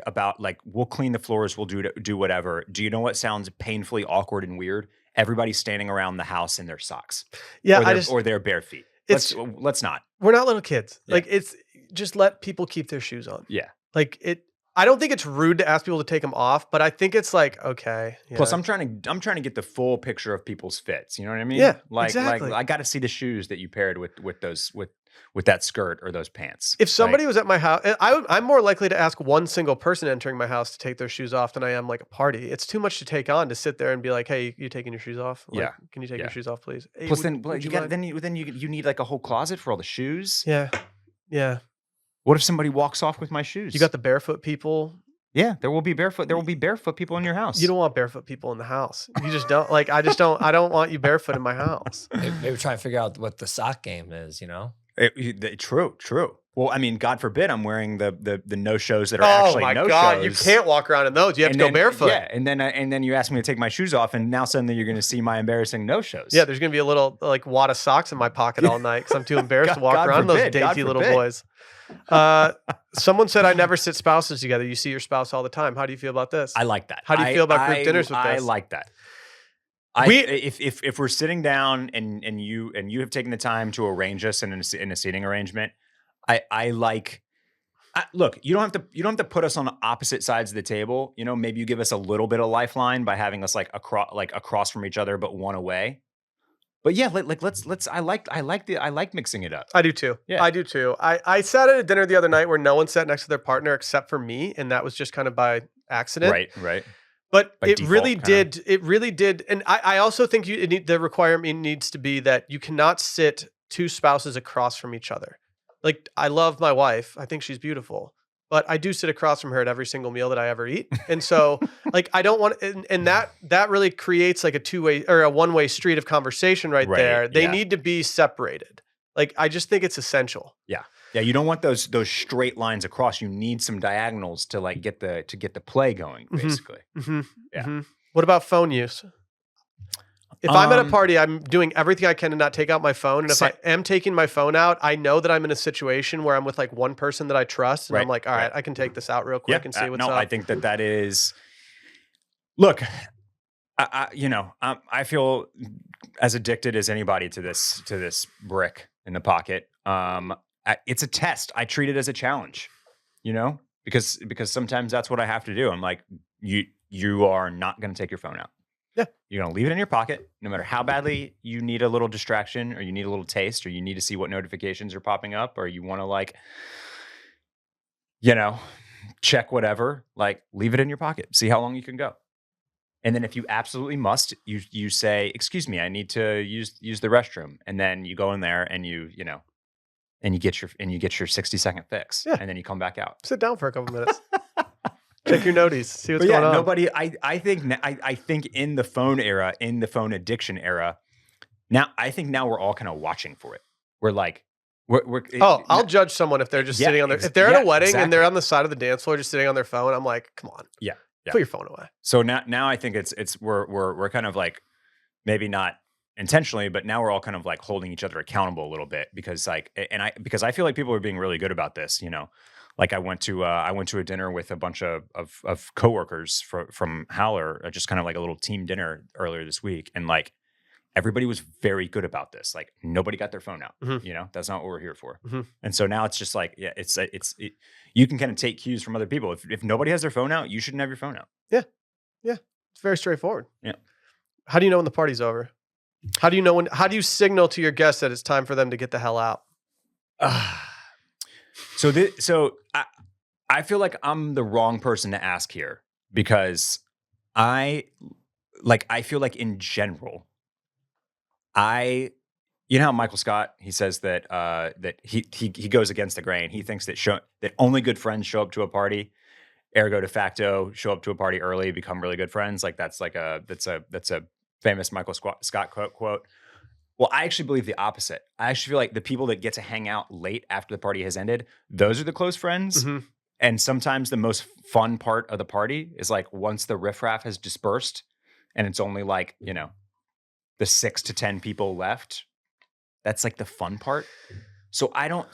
about we'll clean the floors, we'll do whatever. Do you know what sounds painfully awkward and weird? Everybody standing around the house in their socks. Yeah, or their bare feet. Let's not. We're not little kids. Yeah. Like it's just let people keep their shoes on. Yeah. Like I don't think it's rude to ask people to take them off, but I think it's like, okay. Yeah. Plus, I'm trying to get the full picture of people's fits. You know what I mean? Yeah, exactly. I got to see the shoes that you paired with that skirt or those pants. If somebody was at my house, I'm more likely to ask one single person entering my house to take their shoes off than I am like a party. It's too much to take on to sit there and be like, "Hey, you taking your shoes off? Like, can you take your shoes off, please?" Hey, Plus, you need like a whole closet for all the shoes. Yeah, yeah. What if somebody walks off with my shoes? You got the barefoot people. Yeah, there will be barefoot people in your house. You don't want barefoot people in the house. You just don't like. I don't want you barefoot in my house. Maybe try and figure out what the sock game is. True. Well, I mean, God forbid I'm wearing the no shows that are actually no shows. Oh my God, you can't walk around in those. You have to go barefoot. Yeah, and then you ask me to take my shoes off, and now suddenly you're going to see my embarrassing no shows. Yeah, there's going to be a little like wad of socks in my pocket all night because I'm too embarrassed to walk around those dainty little boys. Someone said I never sit spouses together. You see your spouse all the time. How do you feel about this? I like that. How do you feel about group dinners with this? I like that. If we're sitting down and you have taken the time to arrange us in a seating arrangement, look, you don't have to put us on opposite sides of the table. You know, maybe you give us a little bit of lifeline by having us across from each other, but one away. But yeah, let's. I like mixing it up. I do too. Yeah. I do too. I sat at a dinner the other night where no one sat next to their partner except for me, and that was just kind of by accident. Right. But By it default, really kinda. did. It really did. And I also think the requirement needs to be that you cannot sit two spouses across from each other. Like, I love my wife. I think she's beautiful. But I do sit across from her at every single meal that I ever eat. And so, like, I don't want, and that really creates like a two-way or a one-way street of conversation right there. They need to be separated. Like, I just think it's essential. Yeah. Yeah, you don't want those straight lines across. You need some diagonals to like get the play going, basically. Mm-hmm. Yeah. Mm-hmm. What about phone use? If I'm at a party, I'm doing everything I can to not take out my phone. And if I am taking my phone out, I know that I'm in a situation where I'm with like one person that I trust. And I'm like, all right, I can take this out real quick and see what's up. I think that is, look, I feel as addicted as anybody to this brick in the pocket. It's a test. I treat it as a challenge, because sometimes that's what I have to do. I'm like, you are not going to take your phone out. Yeah. You're going to leave it in your pocket, no matter how badly you need a little distraction or you need a little taste or you need to see what notifications are popping up or you want to check whatever, like leave it in your pocket, see how long you can go. And then if you absolutely must, you say, excuse me, I need to use the restroom. And then you go in there and you get your 60-second fix. Yeah. And then you come back out. Sit down for a couple minutes. Check your noties. See what's going on. Nobody. I think in the phone era, in the phone addiction era, now we're all kind of watching for it. We're like, I'll judge someone if they're just sitting on their. If they're at a wedding and they're on the side of the dance floor just sitting on their phone, I'm like, come on, put your phone away. So now I think we're kind of like maybe not intentionally, but now we're all kind of like holding each other accountable a little bit because I feel like people are being really good about this. Like I went to a dinner with a bunch of coworkers from Howler, just kind of like a little team dinner earlier this week, and like everybody was very good about this. Like nobody got their phone out. Mm-hmm. That's not what we're here for. Mm-hmm. And so now it's just like you can kind of take cues from other people. If nobody has their phone out, you shouldn't have your phone out. Yeah, it's very straightforward. Yeah. How do you know when the party's over? How do you signal to your guests that it's time for them to get the hell out? So I feel like I'm the wrong person to ask here because I feel like in general, you know how Michael Scott, he says that he goes against the grain. He thinks that only good friends show up to a party, ergo de facto show up to a party early, become really good friends. Like that's a famous Michael Scott quote. Well, I actually believe the opposite. I actually feel like the people that get to hang out late after the party has ended, those are the close friends. Mm-hmm. And sometimes the most fun part of the party is like once the riffraff has dispersed and it's only like, the 6 to 10 people left, that's like the fun part. So I don't.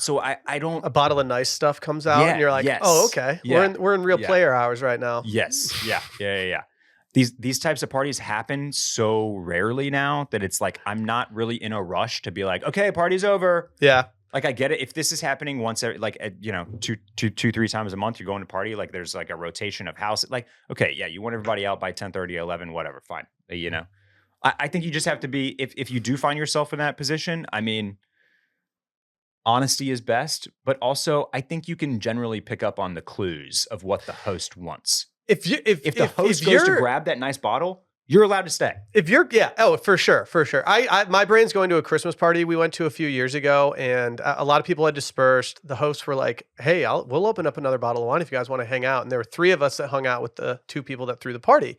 A bottle of nice stuff comes out, and you're like, oh, okay, we're in real player hours right now. Yes, yeah. These types of parties happen so rarely now that it's like I'm not really in a rush to be like, okay, party's over. Yeah. Like I get it. If this is happening once every, like, 2-3 times a month, you're going to party, like there's like a rotation of house. Like, okay, yeah, you want everybody out by 10:30, 11, whatever, fine. I think you just have to be, if you do find yourself in that position, I mean, honesty is best, but also I think you can generally pick up on the clues of what the host wants. If the host goes to grab that nice bottle, you're allowed to stay. For sure. My brain's going to a Christmas party we went to a few years ago, and a lot of people had dispersed. The hosts were like, hey, we'll open up another bottle of wine if you guys want to hang out. And there were 3 of us that hung out with the 2 people that threw the party.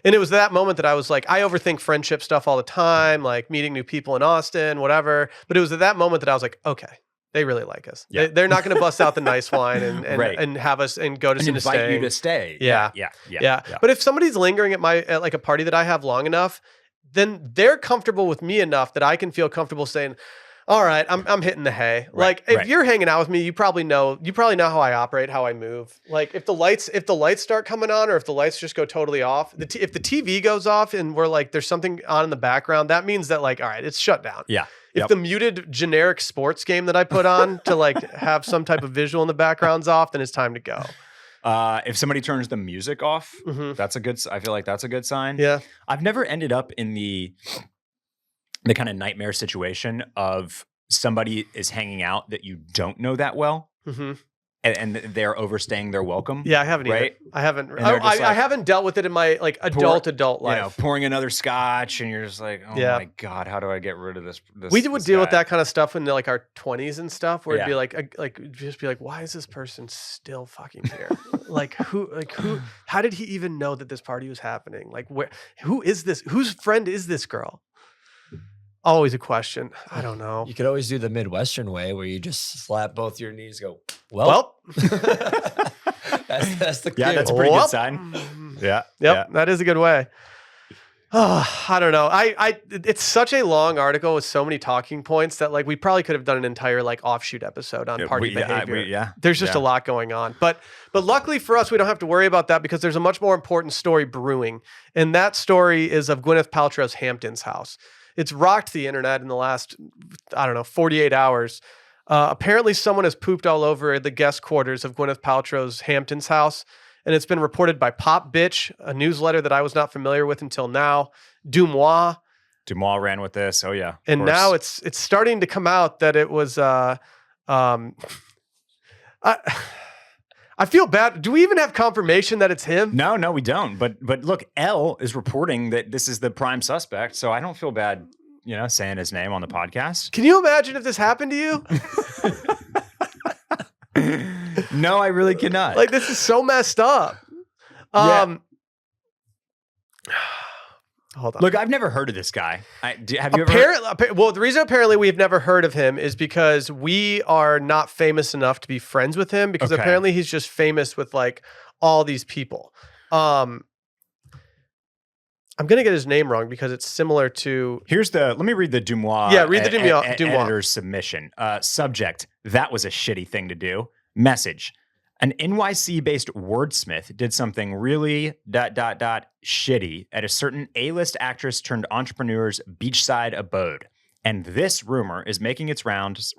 And it was that moment that I was like, I overthink friendship stuff all the time, like meeting new people in Austin, whatever. But it was at that moment that I was like, okay, they really like us. Yeah. They're not going to bust out the nice wine and have us and goad us into staying. Invite you to stay. Yeah. But if somebody's lingering at like a party that I have long enough, then they're comfortable with me enough that I can feel comfortable saying, all right, I'm hitting the hay. Like if you're hanging out with me, you probably know how I operate, how I move. Like if the lights start coming on, or if the lights just go totally off, if the TV goes off and we're like, there's something on in the background, that means that like, all right, it's shut down. Yeah. If the muted generic sports game that I put on to like have some type of visual in the background's off, then it's time to go. If somebody turns the music off, I feel like that's a good sign. Yeah. I've never ended up in the kind of nightmare situation of somebody is hanging out that you don't know that well. Mm-hmm. And they're overstaying their welcome. Yeah, I haven't either. I haven't. I haven't dealt with it in my like adult life. Pouring another scotch, and you're just like, oh my God, how do I get rid of this? We would deal with that kind of stuff in like our 20s and stuff, where it'd be like, why is this person still fucking here? who? How did he even know that this party was happening? Like, who is this? Whose friend is this girl? Always a question. I don't know. You could always do the Midwestern way where you just slap both your knees, go, well. that's the cue. Yeah, that's a pretty good sign. Yeah. That is a good way. Oh, I don't know. It's such a long article with so many talking points that like we probably could have done an entire like offshoot episode on party behavior. There's just a lot going on. But luckily for us, we don't have to worry about that because there's a much more important story brewing. And that story is of Gwyneth Paltrow's Hamptons house. It's rocked the internet in the last, 48 hours. Apparently someone has pooped all over the guest quarters of Gwyneth Paltrow's Hamptons house. And it's been reported by Pop Bitch, a newsletter that I was not familiar with until now. Dumois ran with this. Oh yeah. And now it's starting to come out that it was, I feel bad. Do we even have confirmation that it's him? No, we don't. But look, Elle is reporting that this is the prime suspect, so I don't feel bad, saying his name on the podcast. Can you imagine if this happened to you? No, I really cannot. Like, this is so messed up. Hold on. Look, I've never heard of this guy. Have you ever? Well, the reason apparently we've never heard of him is because we are not famous enough to be friends with him because apparently he's just famous with like all these people. I'm going to get his name wrong because it's similar to... let me read the Dumois. Yeah, read the Dumois. Editor's submission. Subject, that was a shitty thing to do. Message, an NYC-based wordsmith did something really ... shitty at a certain A-list actress turned entrepreneur's beachside abode. And this rumor is making its rounds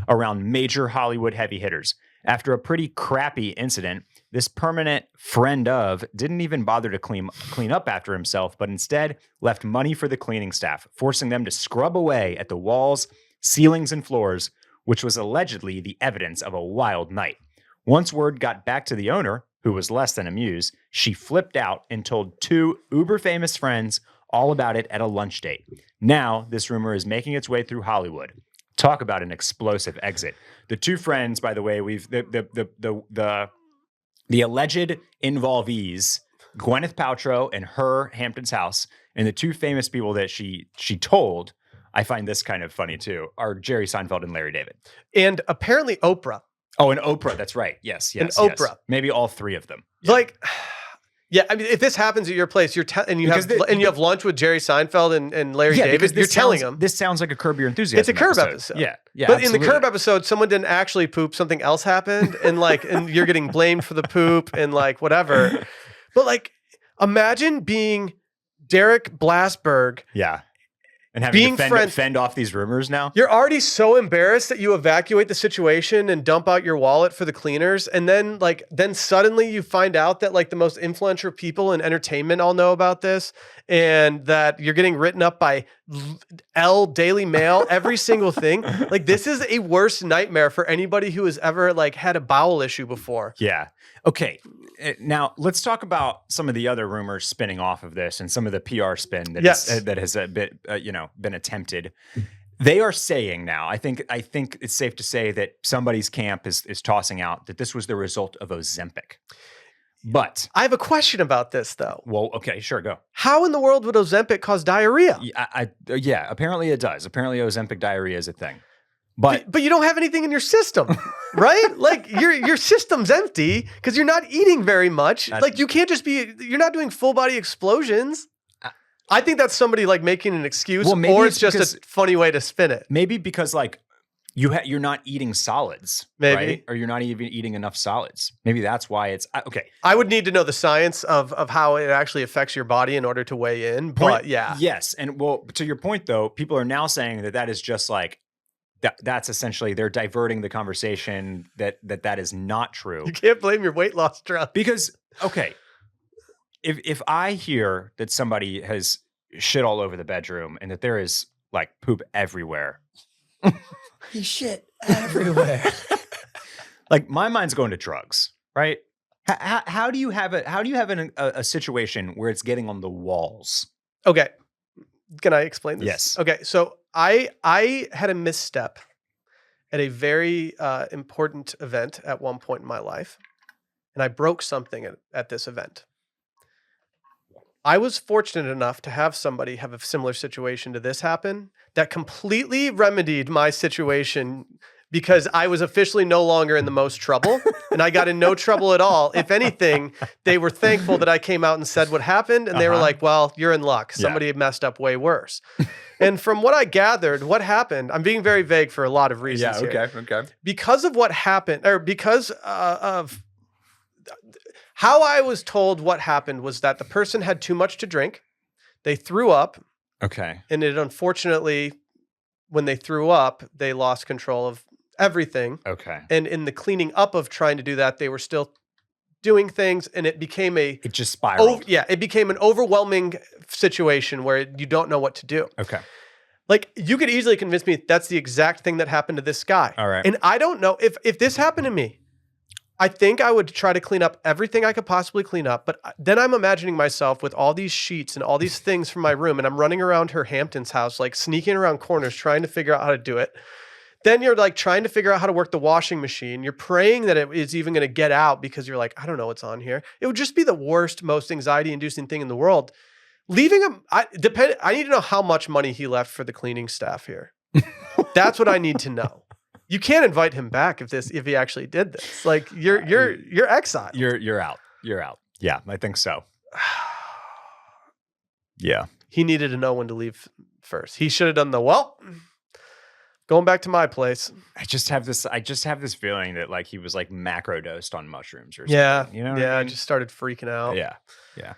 around major Hollywood heavy hitters. After a pretty crappy incident, this permanent friend of didn't even bother to clean up after himself, but instead left money for the cleaning staff, forcing them to scrub away at the walls, ceilings, and floors, which was allegedly the evidence of a wild night. Once word got back to the owner, who was less than amused, she flipped out and told 2 uber-famous friends all about it at a lunch date. Now, this rumor is making its way through Hollywood. Talk about an explosive exit. The 2 friends, by the way, the alleged involvees, Gwyneth Paltrow and her Hamptons house, and the 2 famous people that she told, I find this kind of funny too, are Jerry Seinfeld and Larry David. And apparently Oprah. Oh, and Oprah, that's right. Yes. Oprah. Maybe all 3 of them. Like, Yeah, I mean, if this happens at your place, and you have lunch with Jerry Seinfeld and Larry David, you're telling them. This sounds like a Curb Your Enthusiasm. It's a Curb episode. Yeah, But in the Curb episode, someone didn't actually poop. Something else happened, and you're getting blamed for the poop and whatever. But imagine being Derek Blasberg. Yeah. And having to fend off these rumors now? You're already so embarrassed that you evacuate the situation and dump out your wallet for the cleaners. And then suddenly you find out that the most influential people in entertainment all know about this, and that you're getting written up by Daily Mail, every single thing. This is a worst nightmare for anybody who has ever had a bowel issue before. Yeah. Okay. Now let's talk about some of the other rumors spinning off of this and some of the PR spin that has been attempted. They are saying now, I think it's safe to say that somebody's camp is tossing out that this was the result of Ozempic. But I have a question about this, though. Well, okay, sure, go. How in the world would Ozempic cause diarrhea? Yeah, apparently it does. Apparently Ozempic diarrhea is a thing. But you don't have anything in your system, right? Your system's empty because you're not eating very much. You can't just you're not doing full body explosions. I think that's somebody making an excuse, or it's just a funny way to spin it. Maybe because you're not eating solids, maybe, right? Or you're not even eating enough solids. Maybe that's why it's okay. I would need to know the science of how it actually affects your body in order to weigh in. But yes, and to your point though, people are now saying that is just that's essentially they're diverting the conversation that is not true. You can't blame your weight loss drug. Because, okay, if I hear that somebody has shit all over the bedroom and that there is poop everywhere. You shit everywhere. My mind's going to drugs, right? How do you have it? How do you have a situation where it's getting on the walls? Okay. Can I explain this? Yes. Okay. So I had a misstep at a very important event at one point in my life, and I broke something at this event. I was fortunate enough to have somebody have a similar situation to this happen that completely remedied my situation, because I was officially no longer in the most trouble, and I got in no trouble at all. If anything, they were thankful that I came out and said what happened, and they were like, well, you're in luck. Somebody messed up way worse. And from what I gathered, what happened, I'm being very vague for a lot of reasons here. Okay. Because of what happened, or because of how I was told what happened, was that the person had too much to drink. They threw up. Okay. And it unfortunately, when they threw up, they lost control of everything. Okay. And in the cleaning up of trying to do that, they were still doing things, and it became it just spiraled. It became an overwhelming situation where you don't know what to do. Okay. You could easily convince me that's the exact thing that happened to this guy. All right. And I don't know if this happened to me, I think I would try to clean up everything I could possibly clean up. But then I'm imagining myself with all these sheets and all these things from my room, and I'm running around her Hamptons house, sneaking around corners, trying to figure out how to do it. Then you're trying to figure out how to work the washing machine. You're praying that it is even going to get out, because you're I don't know what's on here. It would just be the worst, most anxiety-inducing thing in the world. Leaving him, I need to know how much money he left for the cleaning staff here. That's what I need to know. You can't invite him back if he actually did this. You're exiled. You're out. You're out. Yeah, I think so. Yeah. He needed to know when to leave first. He should have done going back to my place. I just have this feeling that he was macro dosed on mushrooms or something. Yeah. You know what I mean? I just started freaking out. Yeah. Yeah.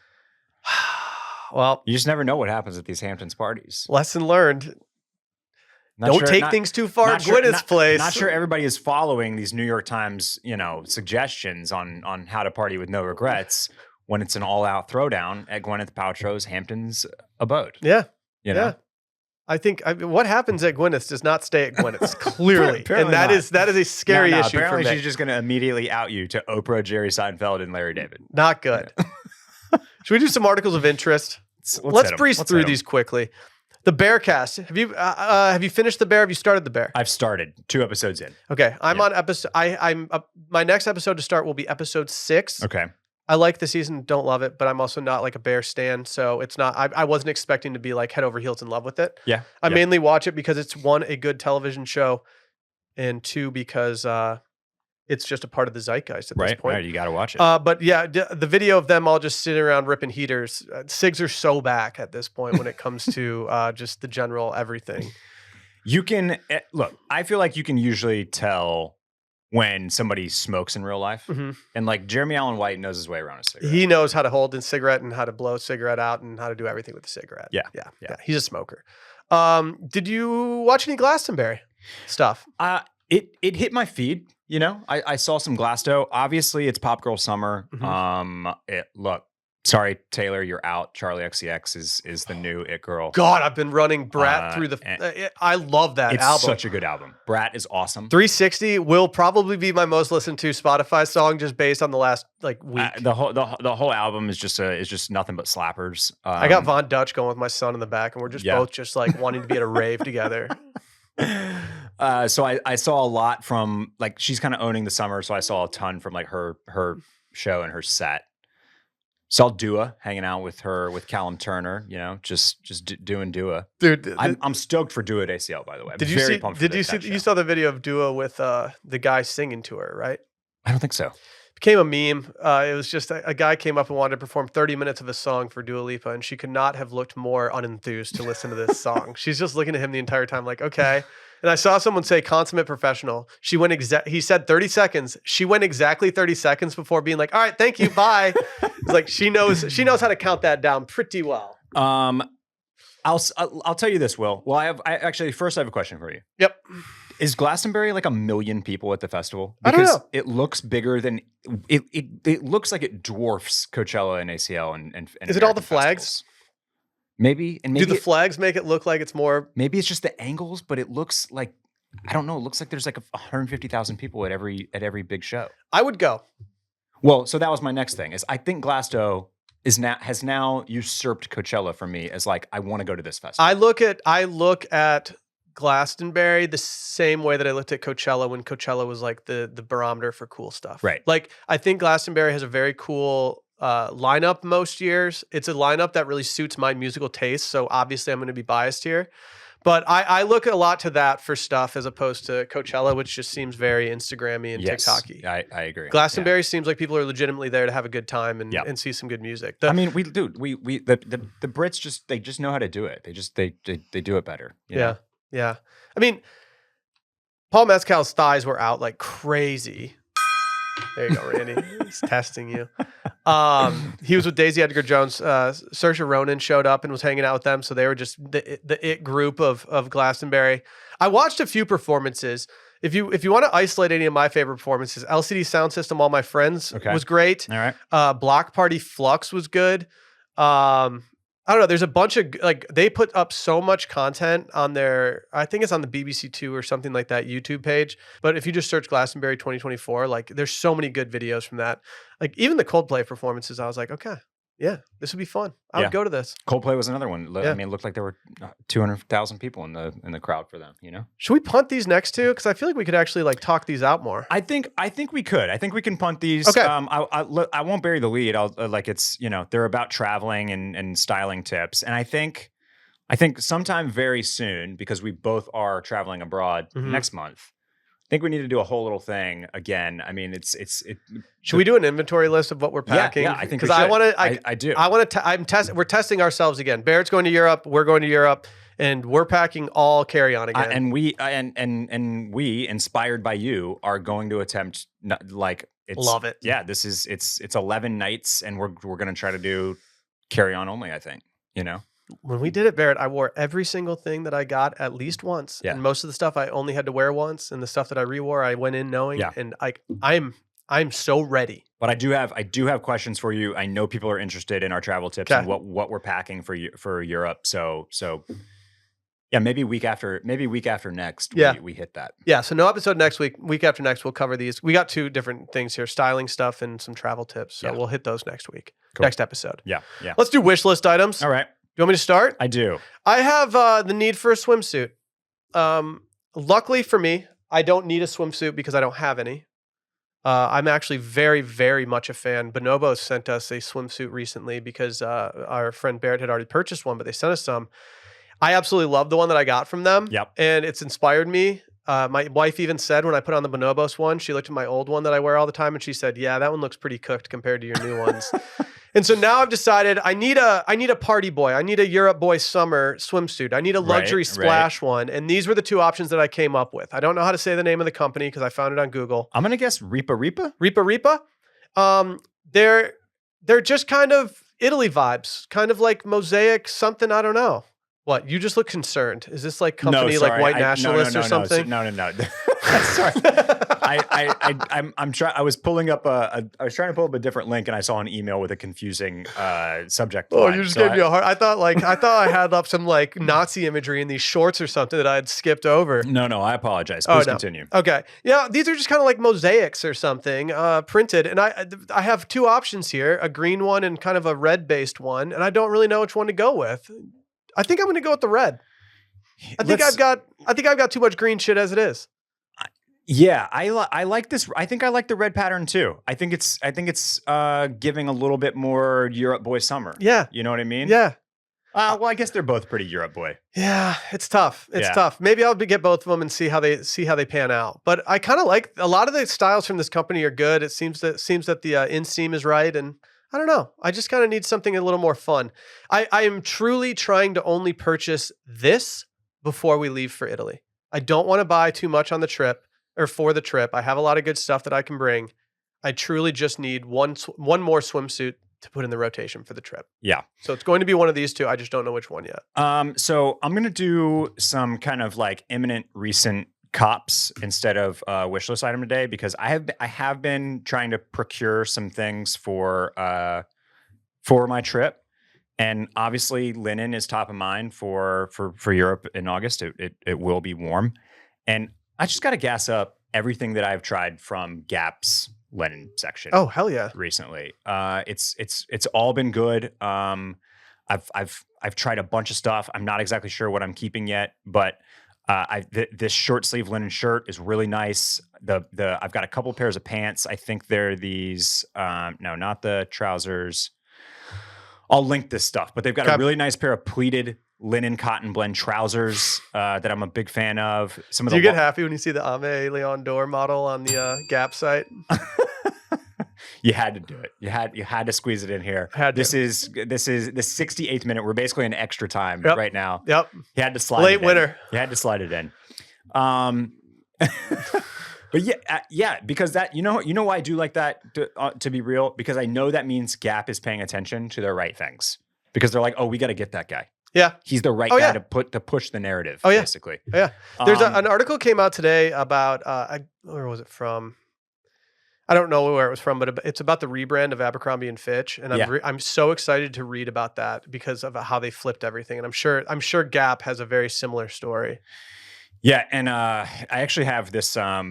Well, you just never know what happens at these Hamptons parties. Lesson learned. Don't take things too far at Gwyneth's place. Not sure everybody is following these New York Times, suggestions on how to party with no regrets when it's an all-out throwdown at Gwyneth Paltrow's Hamptons abode. Yeah. You know? Yeah. I think what happens at Gwyneth's does not stay at Gwyneth's, clearly. And that is a scary issue apparently for me. She's just going to immediately out you to Oprah, Jerry Seinfeld, and Larry David. Not good. Yeah. Should we do some articles of interest? Let's breeze through these quickly. The Bearcast. Have you finished the Bear? Have you started the Bear? I've started 2 episodes in. Okay, I'm on episode. My next episode to start will be episode 6. Okay. I like the season, don't love it, but I'm also not a Bear stan, so it's not. I wasn't expecting to be head over heels in love with it. Yeah. I mainly watch it because it's 1, a good television show, and 2, because it's just a part of the zeitgeist at this point. Right. You got to watch it. But yeah, the video of them all just sitting around ripping heaters. SIGs are so back at this point when it comes to just the general everything. You can look. I feel like you can usually tell when somebody smokes in real life, and like Jeremy Allen White knows his way around a cigarette. He knows how to hold a cigarette and how to blow a cigarette out and how to do everything with a cigarette. Yeah. He's a smoker. Did you watch any Glastonbury stuff? It hit my feed. You know, I saw some Glasto. Obviously, it's Pop Girl Summer. Look, sorry, Taylor, you're out. Charlie XCX is the new it girl. God, I've been running Brat through the. I love that album. It's such a good album. Brat is awesome. 360 will probably be my most listened to Spotify song, just based on the last like week. The whole album is just nothing but slappers. I got Von Dutch going with my son in the back, and we're just both just like wanting to be at a rave together. So I saw a lot from like she's kind of owning the summer, so I saw a ton from like her show and her set. Saw Dua hanging out with Callum Turner, you know, just doing Dua. Dude, I'm stoked for Dua at ACL, by the way. Did you see? You saw the video of Dua with the guy singing to her, right? I don't think so. Became a meme. It was just a guy came up and wanted to perform 30 minutes of a song for Dua Lipa, and she could not have looked more unenthused to listen to this song. She's just looking at him the entire time, like, okay. And I saw someone say consummate professional. She went he said 30 seconds. She went exactly 30 seconds before being like, all right, thank you, bye. It's like she knows how to count that down pretty well. I'll tell you this, Will. Well, I actually first I have a question for you. Yep. Is Glastonbury like 1 million people at the festival? I don't know. It looks bigger than it looks like it dwarfs Coachella and ACL and is it all the flags? Festivals. Maybe do the flags make it look like it's more? Maybe it's just the angles, but it looks like I don't know. It looks like there's like 150,000 people at every big show. I would go. Well, so that was my next thing. Is I think Glasto has now usurped Coachella for me as like I want to go to this festival. I look at Glastonbury the same way that I looked at Coachella when Coachella was like the barometer for cool stuff. Right. Like I think Glastonbury has a very cool lineup most years. It's a lineup that really suits my musical taste. So obviously I'm going to be biased here. But I look a lot to that for stuff as opposed to Coachella, which just seems very Instagrammy and TikTok-y. I agree. Glastonbury seems like people are legitimately there to have a good time and see some good music. I mean, the Brits just know how to do it. They do it better. You know? Yeah. I mean, Paul Mescal's thighs were out like crazy. There you go, Randy. He's testing you. He was with Daisy Edgar Jones. Saoirse Ronan showed up and was hanging out with them. So they were just the it group of Glastonbury. I watched a few performances. If you want to isolate any of my favorite performances, LCD Sound System, All My Friends was great. All right. Block Party Flux was good. I don't know. There's a bunch of like they put up so much content on their. I think it's on the BBC Two or something like that YouTube page. But if you just search Glastonbury 2024, like there's so many good videos from that. Like even the Coldplay performances, I was like, okay, yeah, this would be fun. I would go to this. Coldplay was another one. I mean, it looked like there were 200,000 people in the crowd for them. You know, should we punt these next two? Because I feel like we could actually like talk these out more. I think we could. I think we can punt these. Okay. I won't bury the lead. I'll like it's they're about traveling and styling tips, and I think sometime very soon because we both are traveling abroad next month. I think we need to do a whole little thing again. I mean, Should we do an inventory list of what we're packing? Yeah, I think because I want to. I do. I want to. We're testing ourselves again. Barrett's going to Europe. We're going to Europe, and we're packing all carry-on again. And we, inspired by you, are going to attempt love it. Yeah, it's 11 nights, and we're going to try to do carry-on only. I think When we did it, Barrett, I wore every single thing that I got at least once. Yeah. And most of the stuff I only had to wear once, and the stuff that I rewore, I went in knowing. Yeah. And I'm so ready. But I do have questions for you. I know people are interested in our travel tips and what we're packing for Europe. So yeah, maybe week after next, we hit that. Yeah. So no episode next week. Week after next, we'll cover these. We got two different things here: styling stuff and some travel tips. So we'll hit those next week. Cool. Next episode. Yeah. Let's do wish list items. All right. You want me to start? I do. I have the need for a swimsuit. Luckily for me, I don't need a swimsuit because I don't have any. I'm actually very, very much a fan. Bonobo sent us a swimsuit recently because our friend Barrett had already purchased one, but they sent us some. I absolutely love the one that I got from them. Yep. And it's inspired me. My wife even said when I put on the Bonobos one, she looked at my old one that I wear all the time and she said, yeah, that one looks pretty cooked compared to your new ones. And so now I've decided I need a party boy. I need a Europe boy summer swimsuit. I need a luxury splash one. And these were the two options that I came up with. I don't know how to say the name of the company because I found it on Google. I'm going to guess Ripa? Ripa. They're just kind of Italy vibes, kind of like mosaic something. I don't know. What? You just look concerned. Is this like company like white nationalists or something? No. Sorry. I'm trying. I was pulling up I was trying to pull up a different link, and I saw an email with a confusing subject line. Oh, you just gave me a heart. I thought I had up some like Nazi imagery in these shorts or something that I had skipped over. No, I apologize. Please continue. Okay. Yeah, these are just kind of like mosaics or something printed, and I have two options here: a green one and kind of a red based one, and I don't really know which one to go with. I think I'm going to go with the red. I think I've got too much green shit as it is. Yeah, I like this. I think I like the red pattern too. I think it's giving a little bit more Europe boy summer. Yeah, you know what I mean. Yeah. Well, I guess they're both pretty Europe boy. Yeah, it's tough. It's tough. Maybe I'll get both of them and see how they pan out. But I kind of like a lot of the styles from this company are good. It seems that the inseam is right, and I don't know. I just kind of need something a little more fun. I am truly trying to only purchase this before we leave for Italy. I don't want to buy too much on the trip or for the trip. I have a lot of good stuff that I can bring. I truly just need one more swimsuit to put in the rotation for the trip. Yeah. So it's going to be one of these two. I just don't know which one yet. So I'm going to do some kind of like imminent recent cops instead of wish list item today because I have been trying to procure some things for my trip, and obviously linen is top of mind for Europe in August. It will be warm, and I just got to gas up everything that I've tried from Gap's linen section. Oh hell yeah! Recently, it's all been good. I've tried a bunch of stuff. I'm not exactly sure what I'm keeping yet, but this short sleeve linen shirt is really nice. I've got a couple pairs of pants. I think they're these. No, not the trousers. I'll link this stuff, but they've got a really nice pair of pleated linen cotton blend trousers that I'm a big fan of. Do you get happy when you see the Ame Leon Dore model on the Gap site? You had to do it. You had to squeeze it in here. This is the 68th minute. We're basically in extra time right now. Yep. You had to slide late winter. You had to slide it in. But yeah, because that you know why I do like that to be real, because I know that means Gap is paying attention to the right things, because they're like, oh, we got to get that guy. Yeah, he's the right guy to push the narrative. Oh yeah, basically. Oh, yeah. There's an article came out today about where was it from? I don't know where it was from, but it's about the rebrand of Abercrombie and Fitch, and I'm so excited to read about that because of how they flipped everything, and I'm sure Gap has a very similar story. Yeah, and I actually have this. I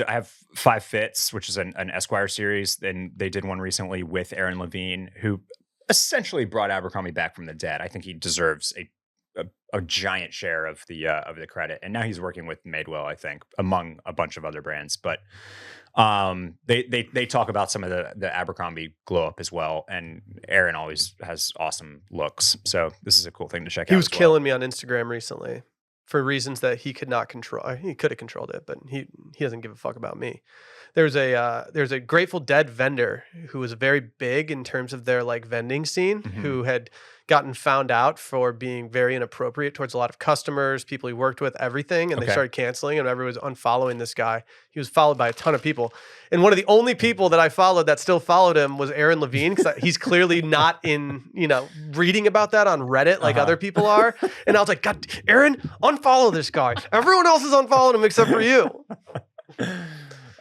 have 5 Fits, which is an Esquire series, and they did one recently with Aaron Levine, who essentially brought Abercrombie back from the dead. I think he deserves a giant share of the credit, and now he's working with Madewell, I think, among a bunch of other brands. But they talk about some of the Abercrombie glow up as well, and Aaron always has awesome looks. So this is a cool thing to check out. He was killing me on Instagram recently for reasons that he could not control. He could have controlled it, but he doesn't give a fuck about me. There's a Grateful Dead vendor who was very big in terms of their like vending scene, who had gotten found out for being very inappropriate towards a lot of customers, people he worked with, everything, and they started canceling him. Everyone was unfollowing this guy. He was followed by a ton of people, and one of the only people that I followed that still followed him was Aaron Levine, because he's clearly not in reading about that on Reddit like other people are. And I was like, God, Aaron, unfollow this guy. Everyone else is unfollowing him except for you.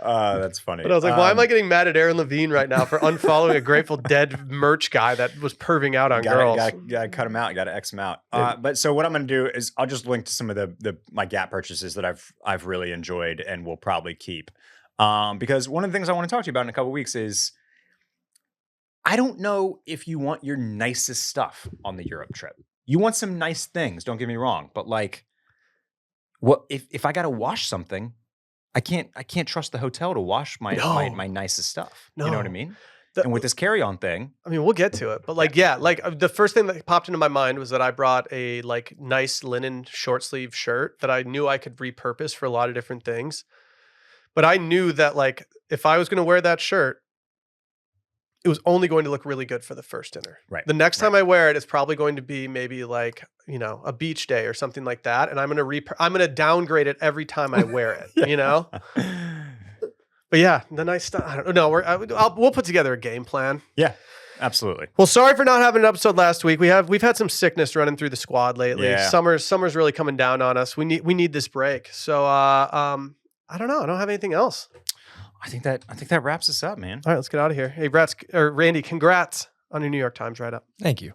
That's funny. But I was like, why am I getting mad at Aaron Levine right now for unfollowing a Grateful Dead merch guy that was perving out on girls? Gotta cut him out. You gotta X him out. But so what I'm gonna do is I'll just link to some of my Gap purchases that I've really enjoyed and will probably keep. Because one of the things I want to talk to you about in a couple of weeks is, I don't know if you want your nicest stuff on the Europe trip. You want some nice things, don't get me wrong, but like, what if I gotta wash something? I can't trust the hotel to wash my nicest stuff. No. You know what I mean? And with this carry-on thing, I mean, we'll get to it, but like, yeah, like the first thing that popped into my mind was that I brought a like nice linen short sleeve shirt that I knew I could repurpose for a lot of different things. But I knew that like if I was going to wear that shirt, it was only going to look really good for the first dinner. Right. The next time I wear it, it's probably going to be maybe like, you know, a beach day or something like that. And I'm going to downgrade it every time I wear it, you know? But yeah, the nice stuff. I don't know. We'll put together a game plan. Yeah, absolutely. Well, sorry for not having an episode last week. We've had some sickness running through the squad lately. Yeah. Summer's really coming down on us. We need this break. So I don't know. I don't have anything else. I think that wraps us up, man. All right, let's get out of here. Hey, Randy, congrats on your New York Times write-up. Thank you.